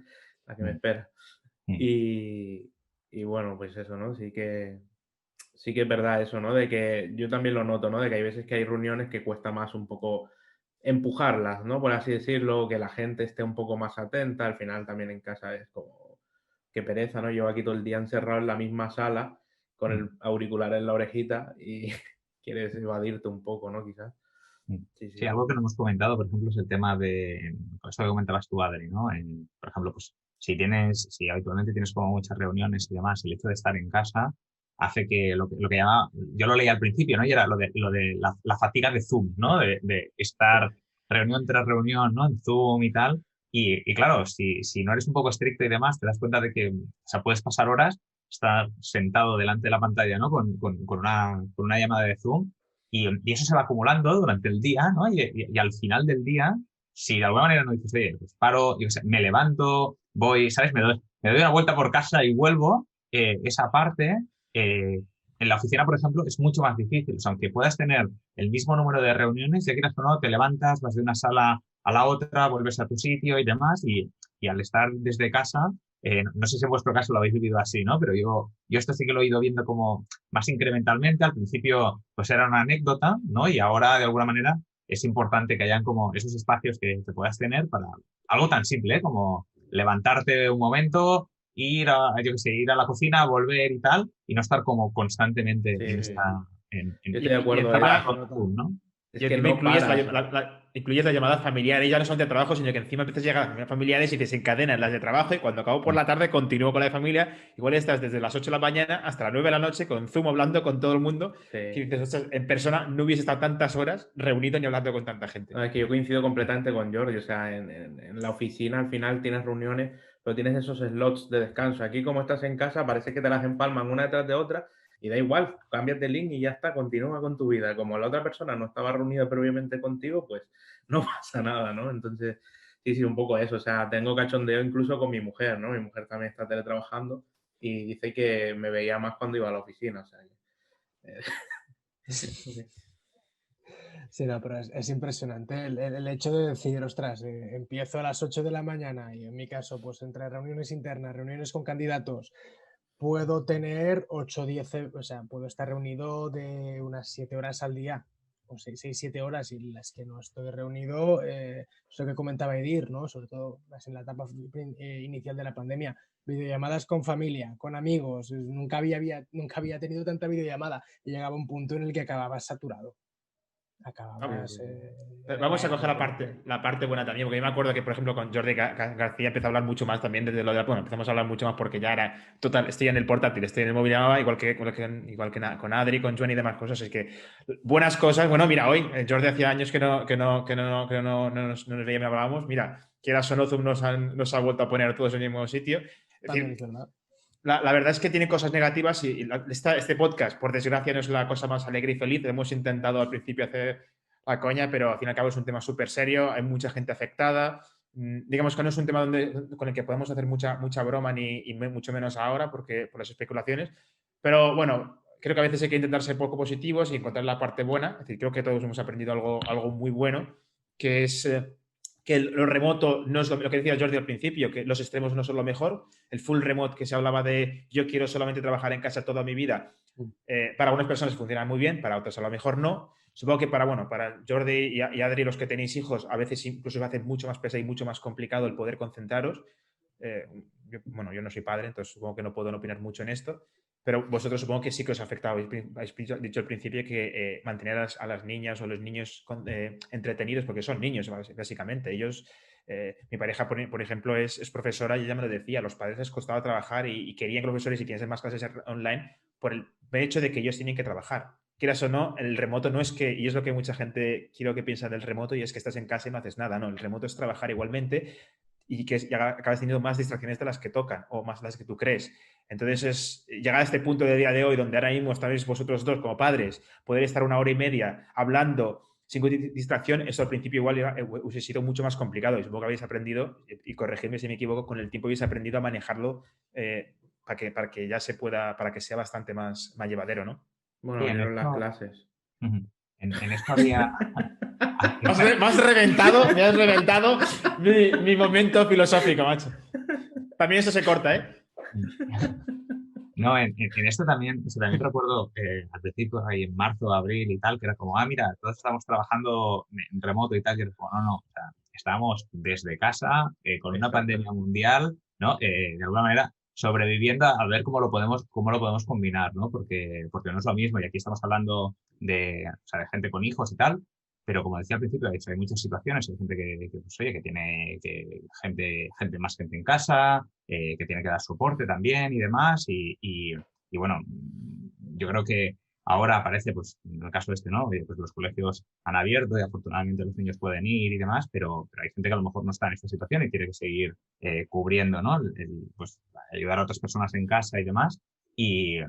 la que me espera. Y bueno, pues eso, ¿no? Sí que es verdad eso, ¿no? De que yo también lo noto, ¿no? De que hay veces que hay reuniones que cuesta más un poco empujarlas, ¿no? Por así decirlo, que la gente esté un poco más atenta. Al final también en casa es como, qué pereza, ¿no? Llevo aquí todo el día encerrado en la misma sala con el auricular en la orejita y quieres evadirte un poco, ¿no? Quizás. Sí, algo que no hemos comentado, por ejemplo, es el tema de, esto que comentabas tú, Adri, ¿no? Por ejemplo, pues si habitualmente tienes como muchas reuniones y demás, el hecho de estar en casa hace que lo que llama, yo lo leí al principio, ¿no? Y era lo de la fatiga de Zoom, ¿no? De estar reunión tras reunión, ¿no? En Zoom y tal. Y claro, si no eres un poco estricto y demás, te das cuenta de que, o sea, puedes pasar horas estar sentado delante de la pantalla, ¿no? Con una llamada de Zoom y eso se va acumulando durante el día, ¿no? Y al final del día, si de alguna manera no dices, oye, pues paro, yo qué sé, me levanto, voy, ¿sabes? Me doy una vuelta por casa y vuelvo, esa parte, en la oficina, por ejemplo, es mucho más difícil. O sea, aunque puedas tener el mismo número de reuniones, ya quieras o no, te levantas, vas de una sala a la otra, vuelves a tu sitio y demás, y al estar desde casa, no sé si en vuestro caso lo habéis vivido así, ¿no? Pero yo esto sí que lo he ido viendo como más incrementalmente. Al principio, pues era una anécdota, ¿no? Y ahora, de alguna manera, es importante que hayan como esos espacios que puedas tener para algo tan simple, ¿eh? Como levantarte un momento, yo qué sé, ir a la cocina, volver y tal, y no estar como constantemente Sí, en sí. en Yo estoy de acuerdo, esta ¿eh? maratón, ¿no? Es Y que encima no incluyes paras. incluyes la llamada familiar, y ya no son de trabajo, sino que encima empiezas a llegar a las familiares y desencadenas las de trabajo, y cuando acabo por la tarde continúo con la de familia. Igual estás desde las 8 de la mañana hasta las 9 de la noche con Zoom hablando con todo el mundo, que Sí. dices, "Ostras, en persona no hubiese estado tantas horas reunido ni hablando con tanta gente". No, es que yo coincido completamente con Jordi. O sea, en la oficina al final tienes reuniones, pero tienes esos slots de descanso. Aquí, como estás en casa, parece que te las empalman una detrás de otra y da igual, cambias de link y ya está, continúa con tu vida. Como la otra persona no estaba reunida previamente contigo, pues no pasa nada, ¿no? Entonces, sí, un poco eso. O sea, tengo cachondeo incluso con mi mujer, ¿no? Mi mujer también está teletrabajando y dice que me veía más cuando iba a la oficina. O sea, sí. Sí, no, pero es impresionante el hecho de decir, ostras, empiezo a las 8 de la mañana y en mi caso, pues entre reuniones internas, reuniones con candidatos, puedo tener 8 o 10, o sea, puedo estar reunido de unas 7 horas al día, o 6, 7 horas, y las que no estoy reunido, es lo que comentaba Edir, ¿no? Sobre todo más en la etapa inicial de la pandemia, videollamadas con familia, con amigos, nunca había tenido tanta videollamada y llegaba un punto en el que acababas saturado. Acababas. Vamos a coger la parte buena también, porque yo me acuerdo que, por ejemplo, con Jordi García empezó a hablar mucho más también desde lo de... Bueno, empezamos a hablar mucho más porque ya era total, estoy en el portátil, estoy en el móvil, llamaba, igual que con Adri, con Joan y demás cosas. Es que buenas cosas. Bueno, mira, hoy Jordi hacía años que no nos veíamos y hablábamos. Mira, quieras o no, Zoom nos ha vuelto a poner todos en el mismo sitio. Es También decir, es verdad. la verdad es que tiene cosas negativas y este podcast, por desgracia, no es la cosa más alegre y feliz. Hemos intentado al principio hacer la coña, pero al fin y al cabo es un tema súper serio, hay mucha gente afectada. Digamos que no es un tema con el que podemos hacer mucha broma ni mucho menos ahora por las especulaciones. Pero bueno, creo que a veces hay que intentar ser poco positivos y encontrar la parte buena. Es decir, creo que todos hemos aprendido algo muy bueno, que es... que lo remoto no es lo que decía Jordi al principio, que los extremos no son lo mejor. El full remote que se hablaba de yo quiero solamente trabajar en casa toda mi vida, para algunas personas funciona muy bien, para otras a lo mejor no. Supongo que para Jordi y Adri, los que tenéis hijos, a veces incluso se hace mucho más pesado y mucho más complicado el poder concentraros. Yo no soy padre, entonces supongo que no puedo opinar mucho en esto, pero vosotros supongo que sí que os ha afectado. Habéis dicho al principio que mantener a las niñas o los niños entretenidos, porque son niños básicamente. Ellos, mi pareja, por ejemplo, es profesora y ella me lo decía, a los padres les costaba trabajar y querían que los profesores hiciesen más clases online por el hecho de que ellos tienen que trabajar. Quieras o no, el remoto no es que, y es lo que mucha gente quiero que piensa del remoto, y es que estás en casa y no haces nada. No, el remoto es trabajar igualmente y que acabas teniendo más distracciones de las que tocan o más de las que tú crees. Entonces, llegar a este punto de día de hoy, donde ahora mismo estáis vosotros dos como padres, poder estar 1 hora y media hablando sin distracción, eso al principio igual hubiese sido mucho más complicado. Y supongo que habéis aprendido, y corregidme si me equivoco, con el tiempo habéis aprendido a manejarlo para que ya se pueda, para que sea bastante más llevadero, ¿no? Bueno, Sí, en vinieron las esto, clases. en esto había... Me has reventado mi momento filosófico, macho. También eso se corta, ¿eh? No, en esto también recuerdo al principio, ahí en marzo, abril y tal, que era como, mira, todos estamos trabajando en remoto y tal, que era como, no, o sea, estábamos desde casa, con una Exacto. pandemia mundial, ¿no? De alguna manera sobreviviendo a ver cómo lo podemos combinar, ¿no? Porque no es lo mismo, y aquí estamos hablando o sea, de gente con hijos y tal, pero como decía al principio, de hecho, hay muchas situaciones, hay gente pues, oye, que tiene más gente en casa, que tiene que dar soporte también y demás. Y bueno, yo creo que ahora aparece, pues, en el caso este, ¿no? Pues los colegios han abierto y afortunadamente los niños pueden ir y demás, pero hay gente que a lo mejor no está en esta situación y tiene que seguir cubriendo, ¿no? Pues ayudar a otras personas en casa y demás. y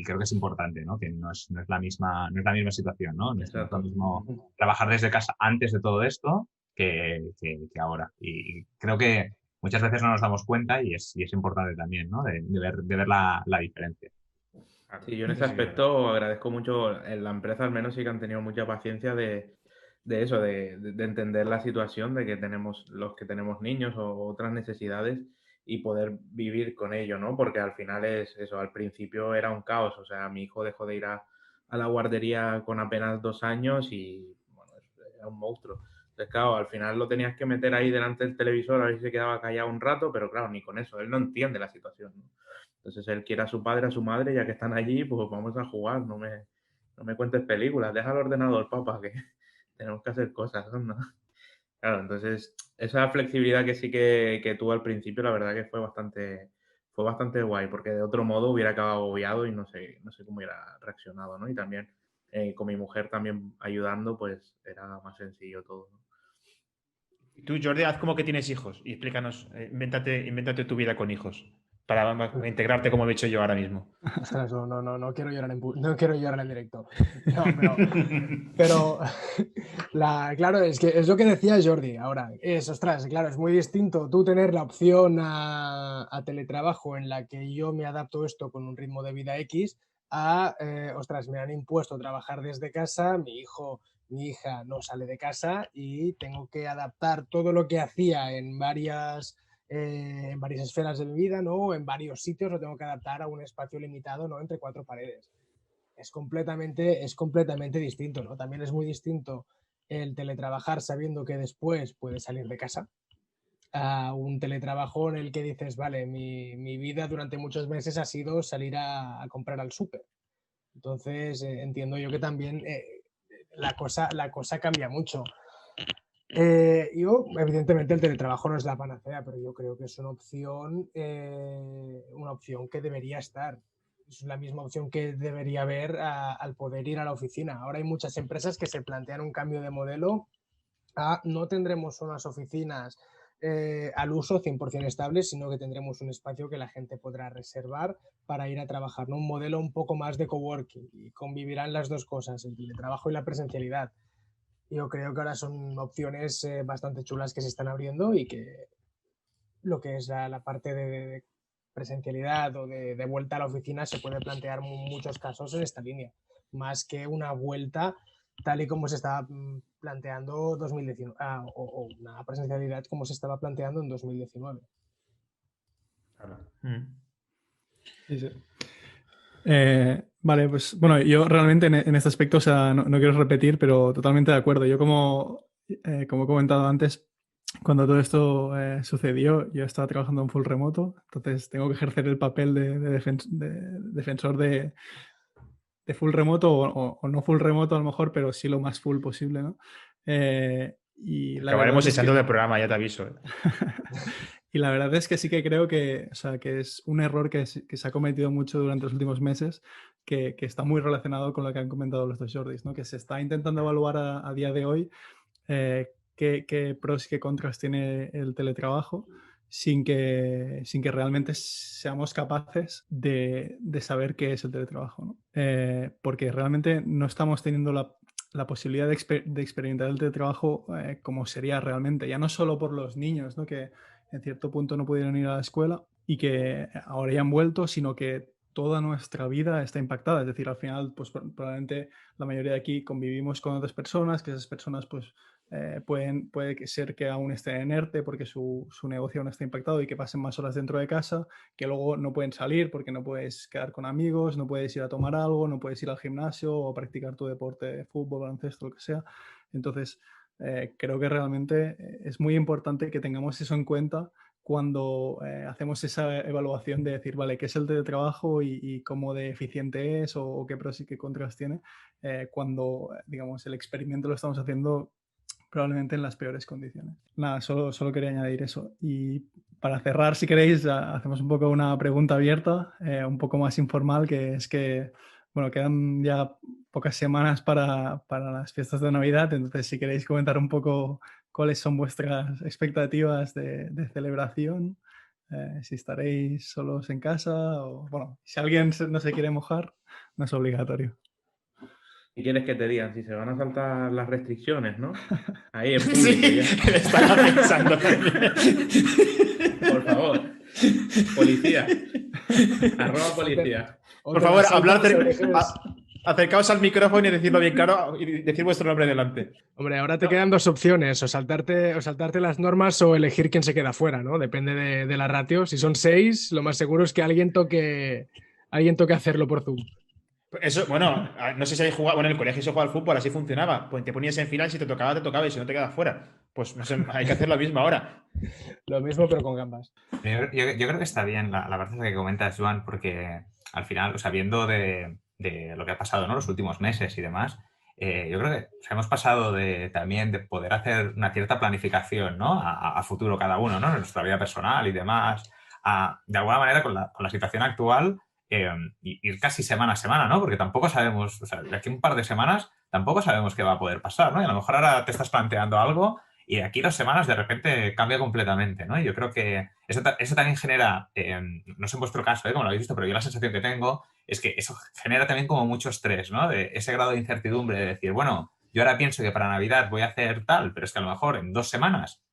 creo que es importante, ¿no? Que no es la misma situación, ¿no? No es lo Exacto. mismo trabajar desde casa antes de todo esto que ahora. Y creo que muchas veces no nos damos cuenta y es importante también, ¿no? De ver la diferencia. Sí, yo en ese aspecto agradezco mucho, en la empresa al menos sí que han tenido mucha paciencia de eso, de entender la situación, de que tenemos los que tenemos niños o otras necesidades y poder vivir con ello, ¿no? Porque al final es eso, al principio era un caos, o sea, mi hijo dejó de ir a la guardería con apenas 2 años y, bueno, era un monstruo. Entonces, claro, al final lo tenías que meter ahí delante del televisor a ver si se quedaba callado un rato, pero claro, ni con eso, él no entiende la situación, ¿no? Entonces él quiere a su padre, a su madre, ya que están allí, pues vamos a jugar, no me cuentes películas, deja el ordenador, papá, que tenemos que hacer cosas, ¿no? Claro, entonces esa flexibilidad que sí que tuvo al principio, la verdad que fue bastante guay, porque de otro modo hubiera acabado agobiado y no sé cómo hubiera reaccionado, ¿no? Y también con mi mujer también ayudando, pues era más sencillo todo, ¿no? Tú, Jordi, haz como que tienes hijos y explícanos, invéntate tu vida con hijos para integrarte como he hecho yo ahora mismo. Ostras, no quiero llorar no quiero llorar en directo. No, pero claro, es que es lo que decía Jordi ahora. Ostras, claro, es muy distinto tú tener la opción a teletrabajo en la que yo me adapto esto con un ritmo de vida X ostras, me han impuesto trabajar desde casa, mi hija no sale de casa y tengo que adaptar todo lo que hacía en varias esferas de mi vida, ¿no? En varios sitios lo tengo que adaptar a un espacio limitado, ¿no? Entre 4 paredes. Es completamente distinto, ¿no? También es muy distinto el teletrabajar sabiendo que después puedes salir de casa a un teletrabajo en el que dices, vale, mi vida durante muchos meses ha sido salir a comprar al súper. Entonces, entiendo yo que también la cosa cambia mucho. Yo, evidentemente, el teletrabajo no es la panacea, pero yo creo que es una opción que debería estar. Es la misma opción que debería haber al poder ir a la oficina. Ahora hay muchas empresas que se plantean un cambio de modelo no tendremos unas oficinas al uso 100% estables, sino que tendremos un espacio que la gente podrá reservar para ir a trabajar, ¿no? Un modelo un poco más de coworking y convivirán las dos cosas, el teletrabajo y la presencialidad. Yo creo que ahora son opciones bastante chulas que se están abriendo y que lo que es la parte de presencialidad o de vuelta a la oficina se puede plantear muchos casos en esta línea, más que una vuelta tal y como se estaba planteando 2019 o una presencialidad como se estaba planteando en 2019. Claro. Sí, sí. Vale, pues bueno, yo realmente en este aspecto, o sea, no quiero repetir, pero totalmente de acuerdo. Yo como he comentado antes, cuando todo esto sucedió, yo estaba trabajando en full remoto, entonces tengo que ejercer el papel de defensor de full remoto o no full remoto a lo mejor, pero sí lo más full posible, ¿no? Y la verdad Acabaremos es echando que... del programa, ya te aviso. Y la verdad es que sí que creo que, o sea, que es un error que se ha cometido mucho durante los últimos meses, que está muy relacionado con lo que han comentado los dos Jordis, ¿no? Que se está intentando evaluar a día de hoy qué pros y qué contras tiene el teletrabajo sin que realmente seamos capaces de saber qué es el teletrabajo, ¿no? Porque realmente no estamos teniendo la posibilidad de experimentar el teletrabajo como sería realmente, ya no solo por los niños, ¿no? Que en cierto punto no pudieron ir a la escuela y que ahora ya han vuelto, sino que toda nuestra vida está impactada. Es decir, al final, pues probablemente la mayoría de aquí convivimos con otras personas, que esas personas pues puede ser que aún estén en ERTE porque su negocio aún está impactado y que pasen más horas dentro de casa, que luego no pueden salir porque no puedes quedar con amigos, no puedes ir a tomar algo, no puedes ir al gimnasio o practicar tu deporte, fútbol, baloncesto, lo que sea. Entonces, creo que realmente es muy importante que tengamos eso en cuenta cuando hacemos esa evaluación de decir, vale, ¿qué es el teletrabajo y cómo de eficiente es o qué pros y qué contras tiene? Cuando, digamos, el experimento lo estamos haciendo probablemente en las peores condiciones. Nada, solo quería añadir eso. Y para cerrar, si queréis, hacemos un poco una pregunta abierta, un poco más informal, que es que, bueno, quedan ya pocas semanas para las fiestas de Navidad, entonces si queréis comentar un poco cuáles son vuestras expectativas de celebración si estaréis solos en casa o, bueno, si alguien no se quiere mojar, no es obligatorio. ¿Qué quieres que te digan? Si se van a saltar las restricciones, ¿no? Ahí en público Sí, ya. estaba pensando también. Por favor. Policía. @policía. Por favor, hablar orejas. acercaos al micrófono y decirlo bien claro y decir vuestro nombre delante. Hombre, ahora te quedan dos opciones, o saltarte las normas o elegir quién se queda fuera, ¿no? Depende de la ratio. Si son 6, lo más seguro es que alguien toque hacerlo por Zoom. Eso, bueno, no sé si habéis jugado. Bueno, en el colegio se jugaba al fútbol, así funcionaba. Pues te ponías en fila y si te tocaba y si no te quedas fuera. Pues no sé, hay que hacer lo mismo ahora. Lo mismo, pero con gambas. Yo creo que está bien la parte que comentas, Joan, porque al final, o sea, viendo de lo que ha pasado, ¿no? Los últimos meses y demás, yo creo que hemos pasado también de poder hacer una cierta planificación, ¿no? A futuro cada uno, ¿no? En nuestra vida personal y demás, de alguna manera con la situación actual, ir casi semana a semana, ¿no? Porque tampoco sabemos, o sea, de aquí a un par de semanas tampoco sabemos qué va a poder pasar, ¿no? Y a lo mejor ahora te estás planteando algo y de aquí 2 semanas de repente cambia completamente, ¿no? Y yo creo que eso también genera, no sé en vuestro caso, como lo habéis visto, pero yo la sensación que tengo es que eso genera también como mucho estrés, ¿no? De ese grado de incertidumbre de decir, bueno, yo ahora pienso que para Navidad voy a hacer tal, pero es que a lo mejor en 2 semanas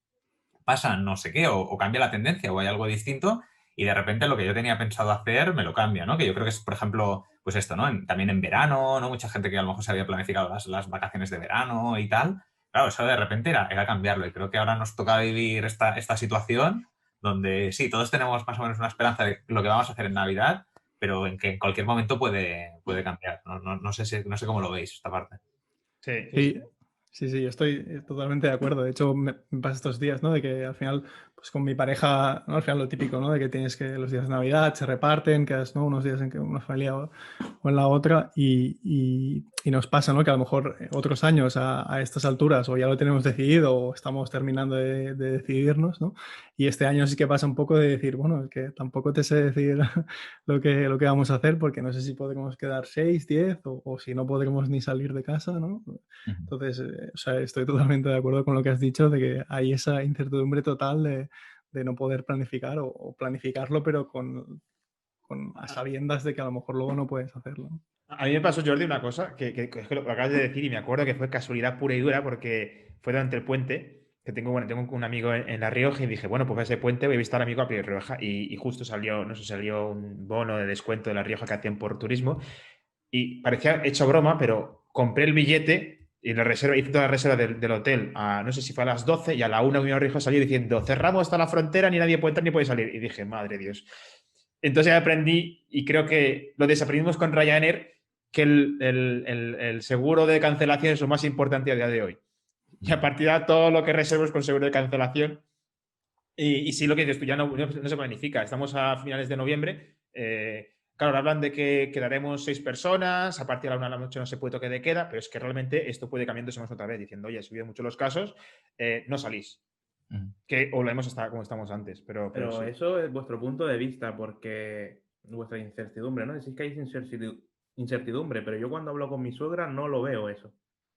pasa no sé qué, o cambia la tendencia o hay algo distinto y de repente lo que yo tenía pensado hacer me lo cambia, ¿no? Que yo creo que es, por ejemplo, pues esto, ¿no? También en verano, ¿no? Mucha gente que a lo mejor se había planificado las vacaciones de verano y tal. Claro, eso de repente era cambiarlo y creo que ahora nos toca vivir esta situación donde sí, todos tenemos más o menos una esperanza de lo que vamos a hacer en Navidad, pero en que en cualquier momento puede cambiar. No sé cómo lo veis esta parte. Sí, yo estoy totalmente de acuerdo. De hecho, me pasa estos días, ¿no? De que al final, pues con mi pareja, ¿no? Al final lo típico, ¿no? De que tienes que los días de Navidad se reparten, quedas, ¿no? Unos días en que una familia o en la otra y nos pasa, ¿no? Que a lo mejor otros años a estas alturas o ya lo tenemos decidido o estamos terminando de decidirnos, ¿no? Y este año sí que pasa un poco de decir, bueno, es que tampoco te sé decir lo que vamos a hacer porque no sé si podremos quedar 6, 10 o si no podremos ni salir de casa, ¿no? Entonces, o sea, estoy totalmente de acuerdo con lo que has dicho de que hay esa incertidumbre total de no poder planificar o planificarlo, pero a sabiendas de que a lo mejor luego no puedes hacerlo. A mí me pasó, Jordi, una cosa que es que lo acabas de decir y me acuerdo que fue casualidad pura y dura porque fue durante el puente que tengo un amigo en La Rioja y dije, bueno, pues a ese puente voy a visitar a mi amigo a La Rioja y justo salió, no sé, salió un bono de descuento de La Rioja que hacían por turismo y parecía hecho broma, pero compré el billete y la reserva, hice toda la reserva del hotel no sé si fue a las 12 y a la 1 mi Rioja salió diciendo, cerramos hasta la frontera, ni nadie puede entrar ni puede salir. Y dije, madre Dios. Entonces ya aprendí y creo que lo desaprendimos con Ryanair, que el seguro de cancelación es lo más importante a día de hoy. Y a partir de ahora, todo lo que reservo es con seguro de cancelación. Y sí, lo que dices tú ya no se planifica. Estamos a finales de noviembre. Claro, hablan de que quedaremos 6 personas, a partir de la 1 de la noche no se puede toque de queda, pero es que realmente esto puede cambiar 2 semanas otra vez, diciendo, oye, ha subido mucho los casos, no salís. Que volvemos hasta como estamos antes. Pero sí. Eso es vuestro punto de vista, porque vuestra incertidumbre, ¿no? Decís que hay incertidumbre, pero yo cuando hablo con mi suegra no lo veo eso.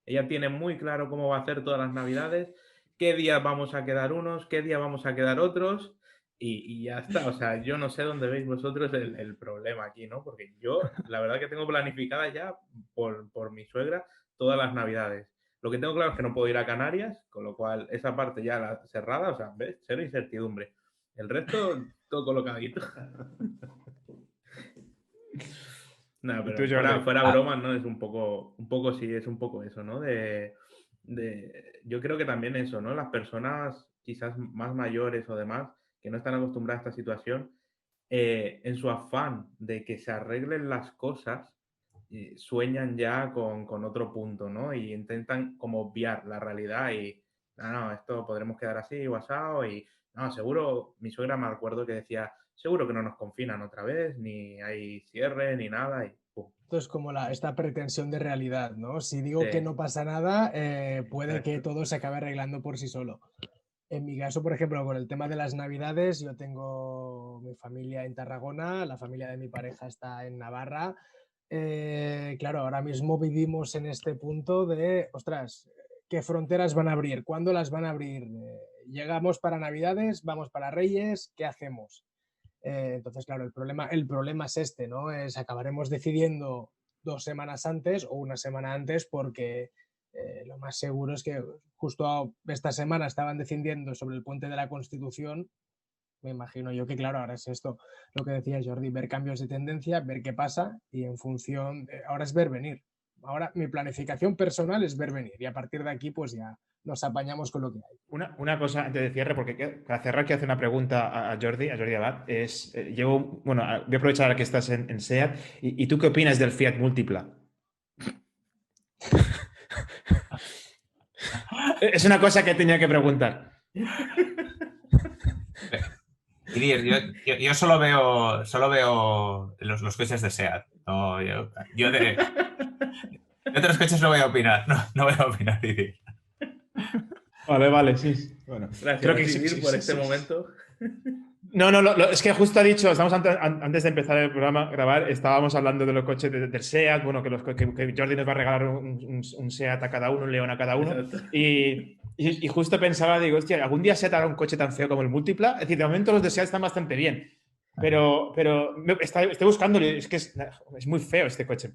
Ella tiene muy claro cómo va a hacer todas las Navidades, qué días vamos a quedar unos, qué días vamos a quedar otros, y ya está. O sea, yo no sé dónde veis vosotros el problema aquí, ¿no? Porque yo, la verdad que tengo planificada ya por mi suegra todas las Navidades. Lo que tengo claro es que no puedo ir a Canarias, con lo cual esa parte ya la cerrada, o sea, ¿ves? Cero incertidumbre. El resto, todo colocadito. No, ¿Y tú, pero Jordi? fuera bromas, ¿no? Es un poco sí, es un poco eso, ¿no? Yo creo que también eso, ¿no? Las personas quizás más mayores o demás, que no están acostumbradas a esta situación, en su afán de que se arreglen las cosas, sueñan ya con otro punto, ¿no? Y intentan como obviar la realidad y, no, esto podremos quedar así o asado y, no, seguro, mi suegra me acuerdo que decía, seguro que no nos confinan otra vez, ni hay cierre, ni nada y pum. Esto es como esta pretensión de realidad, ¿no? Si digo Sí. que no pasa nada, puede Exacto. que todo se acabe arreglando por sí solo. En mi caso, por ejemplo, con el tema de las Navidades, yo tengo mi familia en Tarragona, la familia de mi pareja está en Navarra. Claro, ahora mismo vivimos en este punto de, ostras, ¿qué fronteras van a abrir? ¿Cuándo las van a abrir? ¿Llegamos para Navidades? ¿Vamos para Reyes? ¿Qué hacemos? Entonces, claro, el problema es este, ¿no? Acabaremos decidiendo 2 semanas antes o una semana antes porque lo más seguro es que justo esta semana estaban decidiendo sobre el puente de la Constitución. Me imagino yo que, claro, ahora es esto, lo que decía Jordi, ver cambios de tendencia, ver qué pasa y en función, ahora es ver venir. Ahora mi planificación personal es ver venir y a partir de aquí pues ya nos apañamos con lo que hay. Una cosa antes de cierre, porque para cerrar quiero hacer una pregunta a Jordi Abad. Voy a aprovechar ahora que estás en SEAT. ¿Y tú qué opinas del Fiat Multipla? Es una cosa que tenía que preguntar. Yo solo veo los coches de SEAT. No, yo de otros coches no voy a opinar. No voy a opinar, Didier. Vale, sí. Bueno, Gracias, creo que Didier, por este momento. No, es que justo ha dicho, estamos antes de empezar el programa, grabar, estábamos hablando de los coches del SEAT, bueno, que Jordi nos va a regalar un SEAT a cada uno, un León a cada uno. Y justo pensaba, digo, hostia, ¿algún día SEAT hará un coche tan feo como el Multipla? Es decir, de momento los de SEAT están bastante bien, pero estoy buscándolo, es que es muy feo este coche.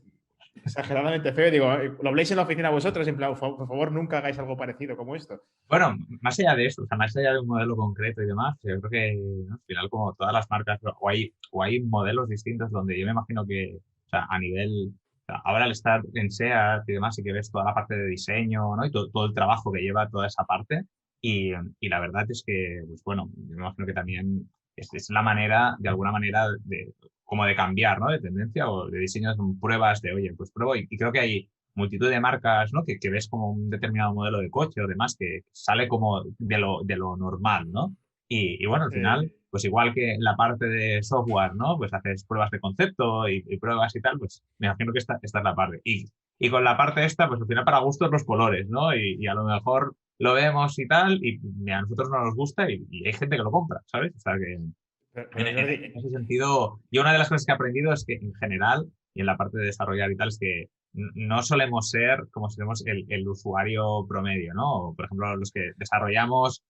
Exageradamente feo. Digo, ¿lo habléis en la oficina vosotros? En plan, por favor, nunca hagáis algo parecido como esto. Bueno, más allá de esto, o sea, más allá de un modelo concreto y demás, yo creo que, ¿no?, al final, como todas las marcas, o hay modelos distintos donde yo me imagino que, o sea, a nivel, o sea, ahora al estar en SEAT y demás, sí que ves toda la parte de diseño, ¿no? Y todo el trabajo que lleva toda esa parte. Y la verdad es que, pues bueno, yo me imagino que también es la manera, de alguna manera, como de cambiar, ¿no? De tendencia o de diseño, son pruebas de, oye, pues pruebo. Y creo que hay multitud de marcas, ¿no? Que ves como un determinado modelo de coche o demás que sale como de lo normal, ¿no? Y bueno, al final, pues igual que la parte de software, ¿no? Pues haces pruebas de concepto y pruebas y tal, pues me imagino que esta es la parte. Y con la parte esta, pues al final para gustos los colores, ¿no? Y a lo mejor lo vemos y tal, y a nosotros no nos gusta y hay gente que lo compra, ¿sabes? O sea que en ese sentido, yo una de las cosas que he aprendido es que en general, y en la parte de desarrollar y tal, es que no solemos ser como seremos el usuario promedio, ¿no? Por ejemplo, los que desarrollamos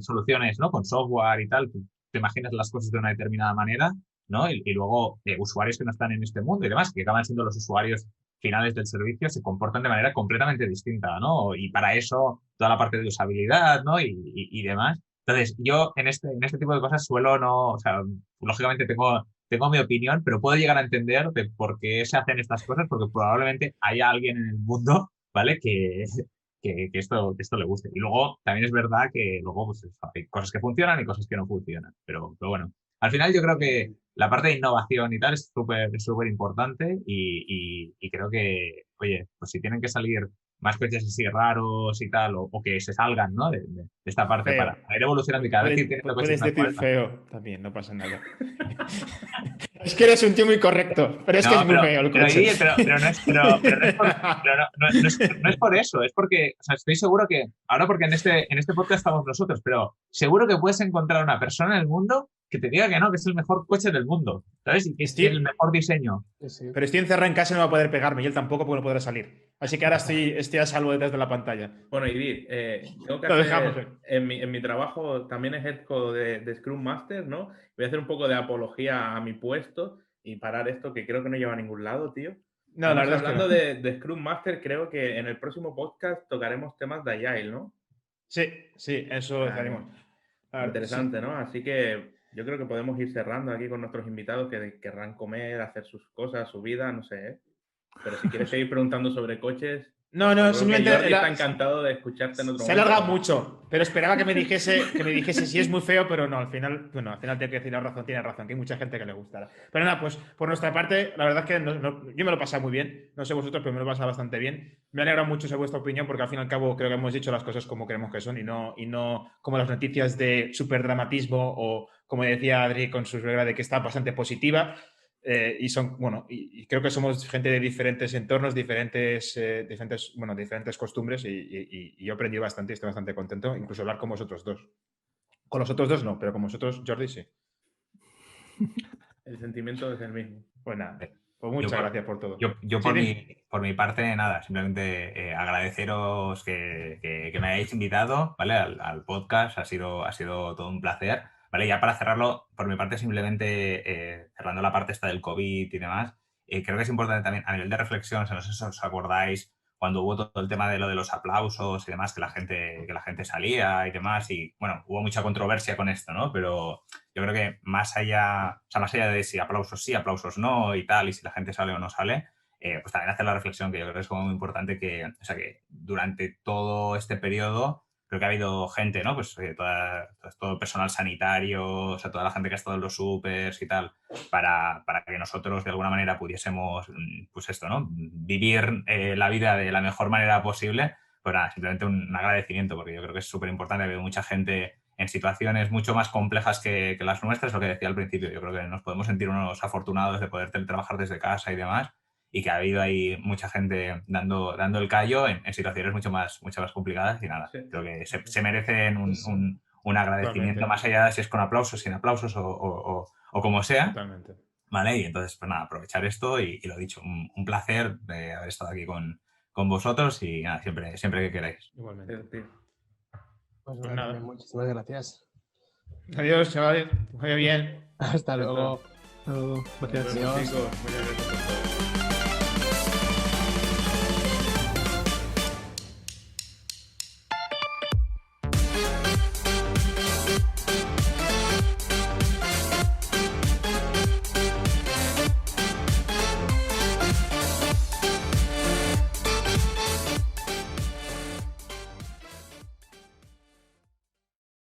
soluciones, ¿no? Con software y tal, tú te imaginas las cosas de una determinada manera, ¿no? Y luego usuarios que no están en este mundo y demás, que acaban siendo los usuarios finales del servicio, se comportan de manera completamente distinta, ¿no? Y para eso toda la parte de usabilidad, ¿no? Y demás. Entonces, yo en este tipo de cosas suelo no, o sea, lógicamente tengo mi opinión, pero puedo llegar a entender de por qué se hacen estas cosas, porque probablemente haya alguien en el mundo, ¿vale? Que esto le guste. Y luego también es verdad que luego pues, hay cosas que funcionan y cosas que no funcionan. Pero bueno, al final yo creo que la parte de innovación y tal es súper importante y creo que, oye, pues si tienen que salir más coches así raros y tal, o que se salgan, ¿no? de esta parte Feo. para ir evolucionando y cada vez ir teniendo coches Puedes decir mejores. feo también, no pasa nada. Es que eres un tío muy correcto, pero es que es muy feo el coche. No es por eso, es porque, o sea, estoy seguro que, ahora porque en este podcast estamos nosotros, pero seguro que puedes encontrar una persona en el mundo que te diga que no, que es el mejor coche del mundo, ¿sabes? Y que tiene el mejor diseño. Sí. Pero estoy encerrado en casa y no va a poder pegarme, y él tampoco porque no podrá salir. Así que ahora estoy a salvo detrás de la pantalla. Bueno, Idir, tengo que Lo hacer, dejamos. en mi trabajo también ejerzo de Scrum Master, ¿no? Voy a hacer un poco de apología a mi puesto y parar esto que creo que no lleva a ningún lado, tío. No, la verdad hablando es que no. de Scrum Master, creo que en el próximo podcast tocaremos temas de Agile, ¿no? Sí, eso haremos. Interesante, sí. ¿no? Así que yo creo que podemos ir cerrando aquí con nuestros invitados que querrán comer, hacer sus cosas, su vida, no sé, ¿eh? Pero si quieres seguir preguntando sobre coches... No, simplemente Jordi está encantado de escucharte en otro momento. Se alarga mucho, pero esperaba que me dijese si es muy feo, pero no, al final tengo que decir tiene razón, que hay mucha gente que le gustará. Pero nada, pues por nuestra parte, la verdad es que yo me lo he pasado muy bien, no sé vosotros, pero me lo he pasado bastante bien. Me alegra mucho saber vuestra opinión, porque al fin y al cabo creo que hemos dicho las cosas como queremos que son y no como las noticias de superdramatismo o, como decía Adri con su regla de que está bastante positiva. Y creo que somos gente de diferentes entornos, diferentes costumbres y yo he aprendido bastante y estoy bastante contento, incluso hablar con vosotros dos. Con los otros dos no, pero con vosotros, Jordi, sí. El sentimiento es el mismo. Pues nada, pues muchas gracias por todo. Yo por mi parte, nada, simplemente agradeceros que me hayáis invitado, ¿vale? Al podcast, ha sido todo un placer. ¿vale? Ya para cerrarlo, por mi parte, simplemente cerrando la parte esta del COVID y demás, creo que es importante también a nivel de reflexión, no sé si os acordáis, cuando hubo todo el tema de lo de los aplausos y demás, que la gente salía y demás, y bueno, hubo mucha controversia con esto, ¿no? Pero yo creo que más allá de si aplausos sí, aplausos no y tal, y si la gente sale o no sale, pues también hacer la reflexión que yo creo que es como muy importante que durante todo este periodo creo que ha habido gente, ¿no? Pues todo el personal sanitario, o sea, toda la gente que ha estado en los supers y tal, para que nosotros de alguna manera pudiésemos, pues esto, ¿no? Vivir la vida de la mejor manera posible. Pues nada, simplemente un agradecimiento, porque yo creo que es súper importante. Ha habido mucha gente en situaciones mucho más complejas que las nuestras, lo que decía al principio. Yo creo que nos podemos sentir unos afortunados de poder teletrabajar desde casa y demás, y que ha habido ahí mucha gente dando el callo en situaciones mucho más complicadas y nada. Sí. Creo que se merecen un agradecimiento, Totalmente. más allá de si es con aplausos, sin aplausos o como sea. Totalmente. ¿Vale? Y entonces, pues nada, aprovechar esto y lo dicho, un placer de haber estado aquí con vosotros y nada, siempre que queráis. Igualmente. Sí. Pues Pues bueno, nada. también muchísimas gracias. Adiós, chavales. Que vaya bien. Hasta Ya está. luego. Hasta luego. Nos Gracias. vemos, Adiós. chicos. Muchas gracias por todo.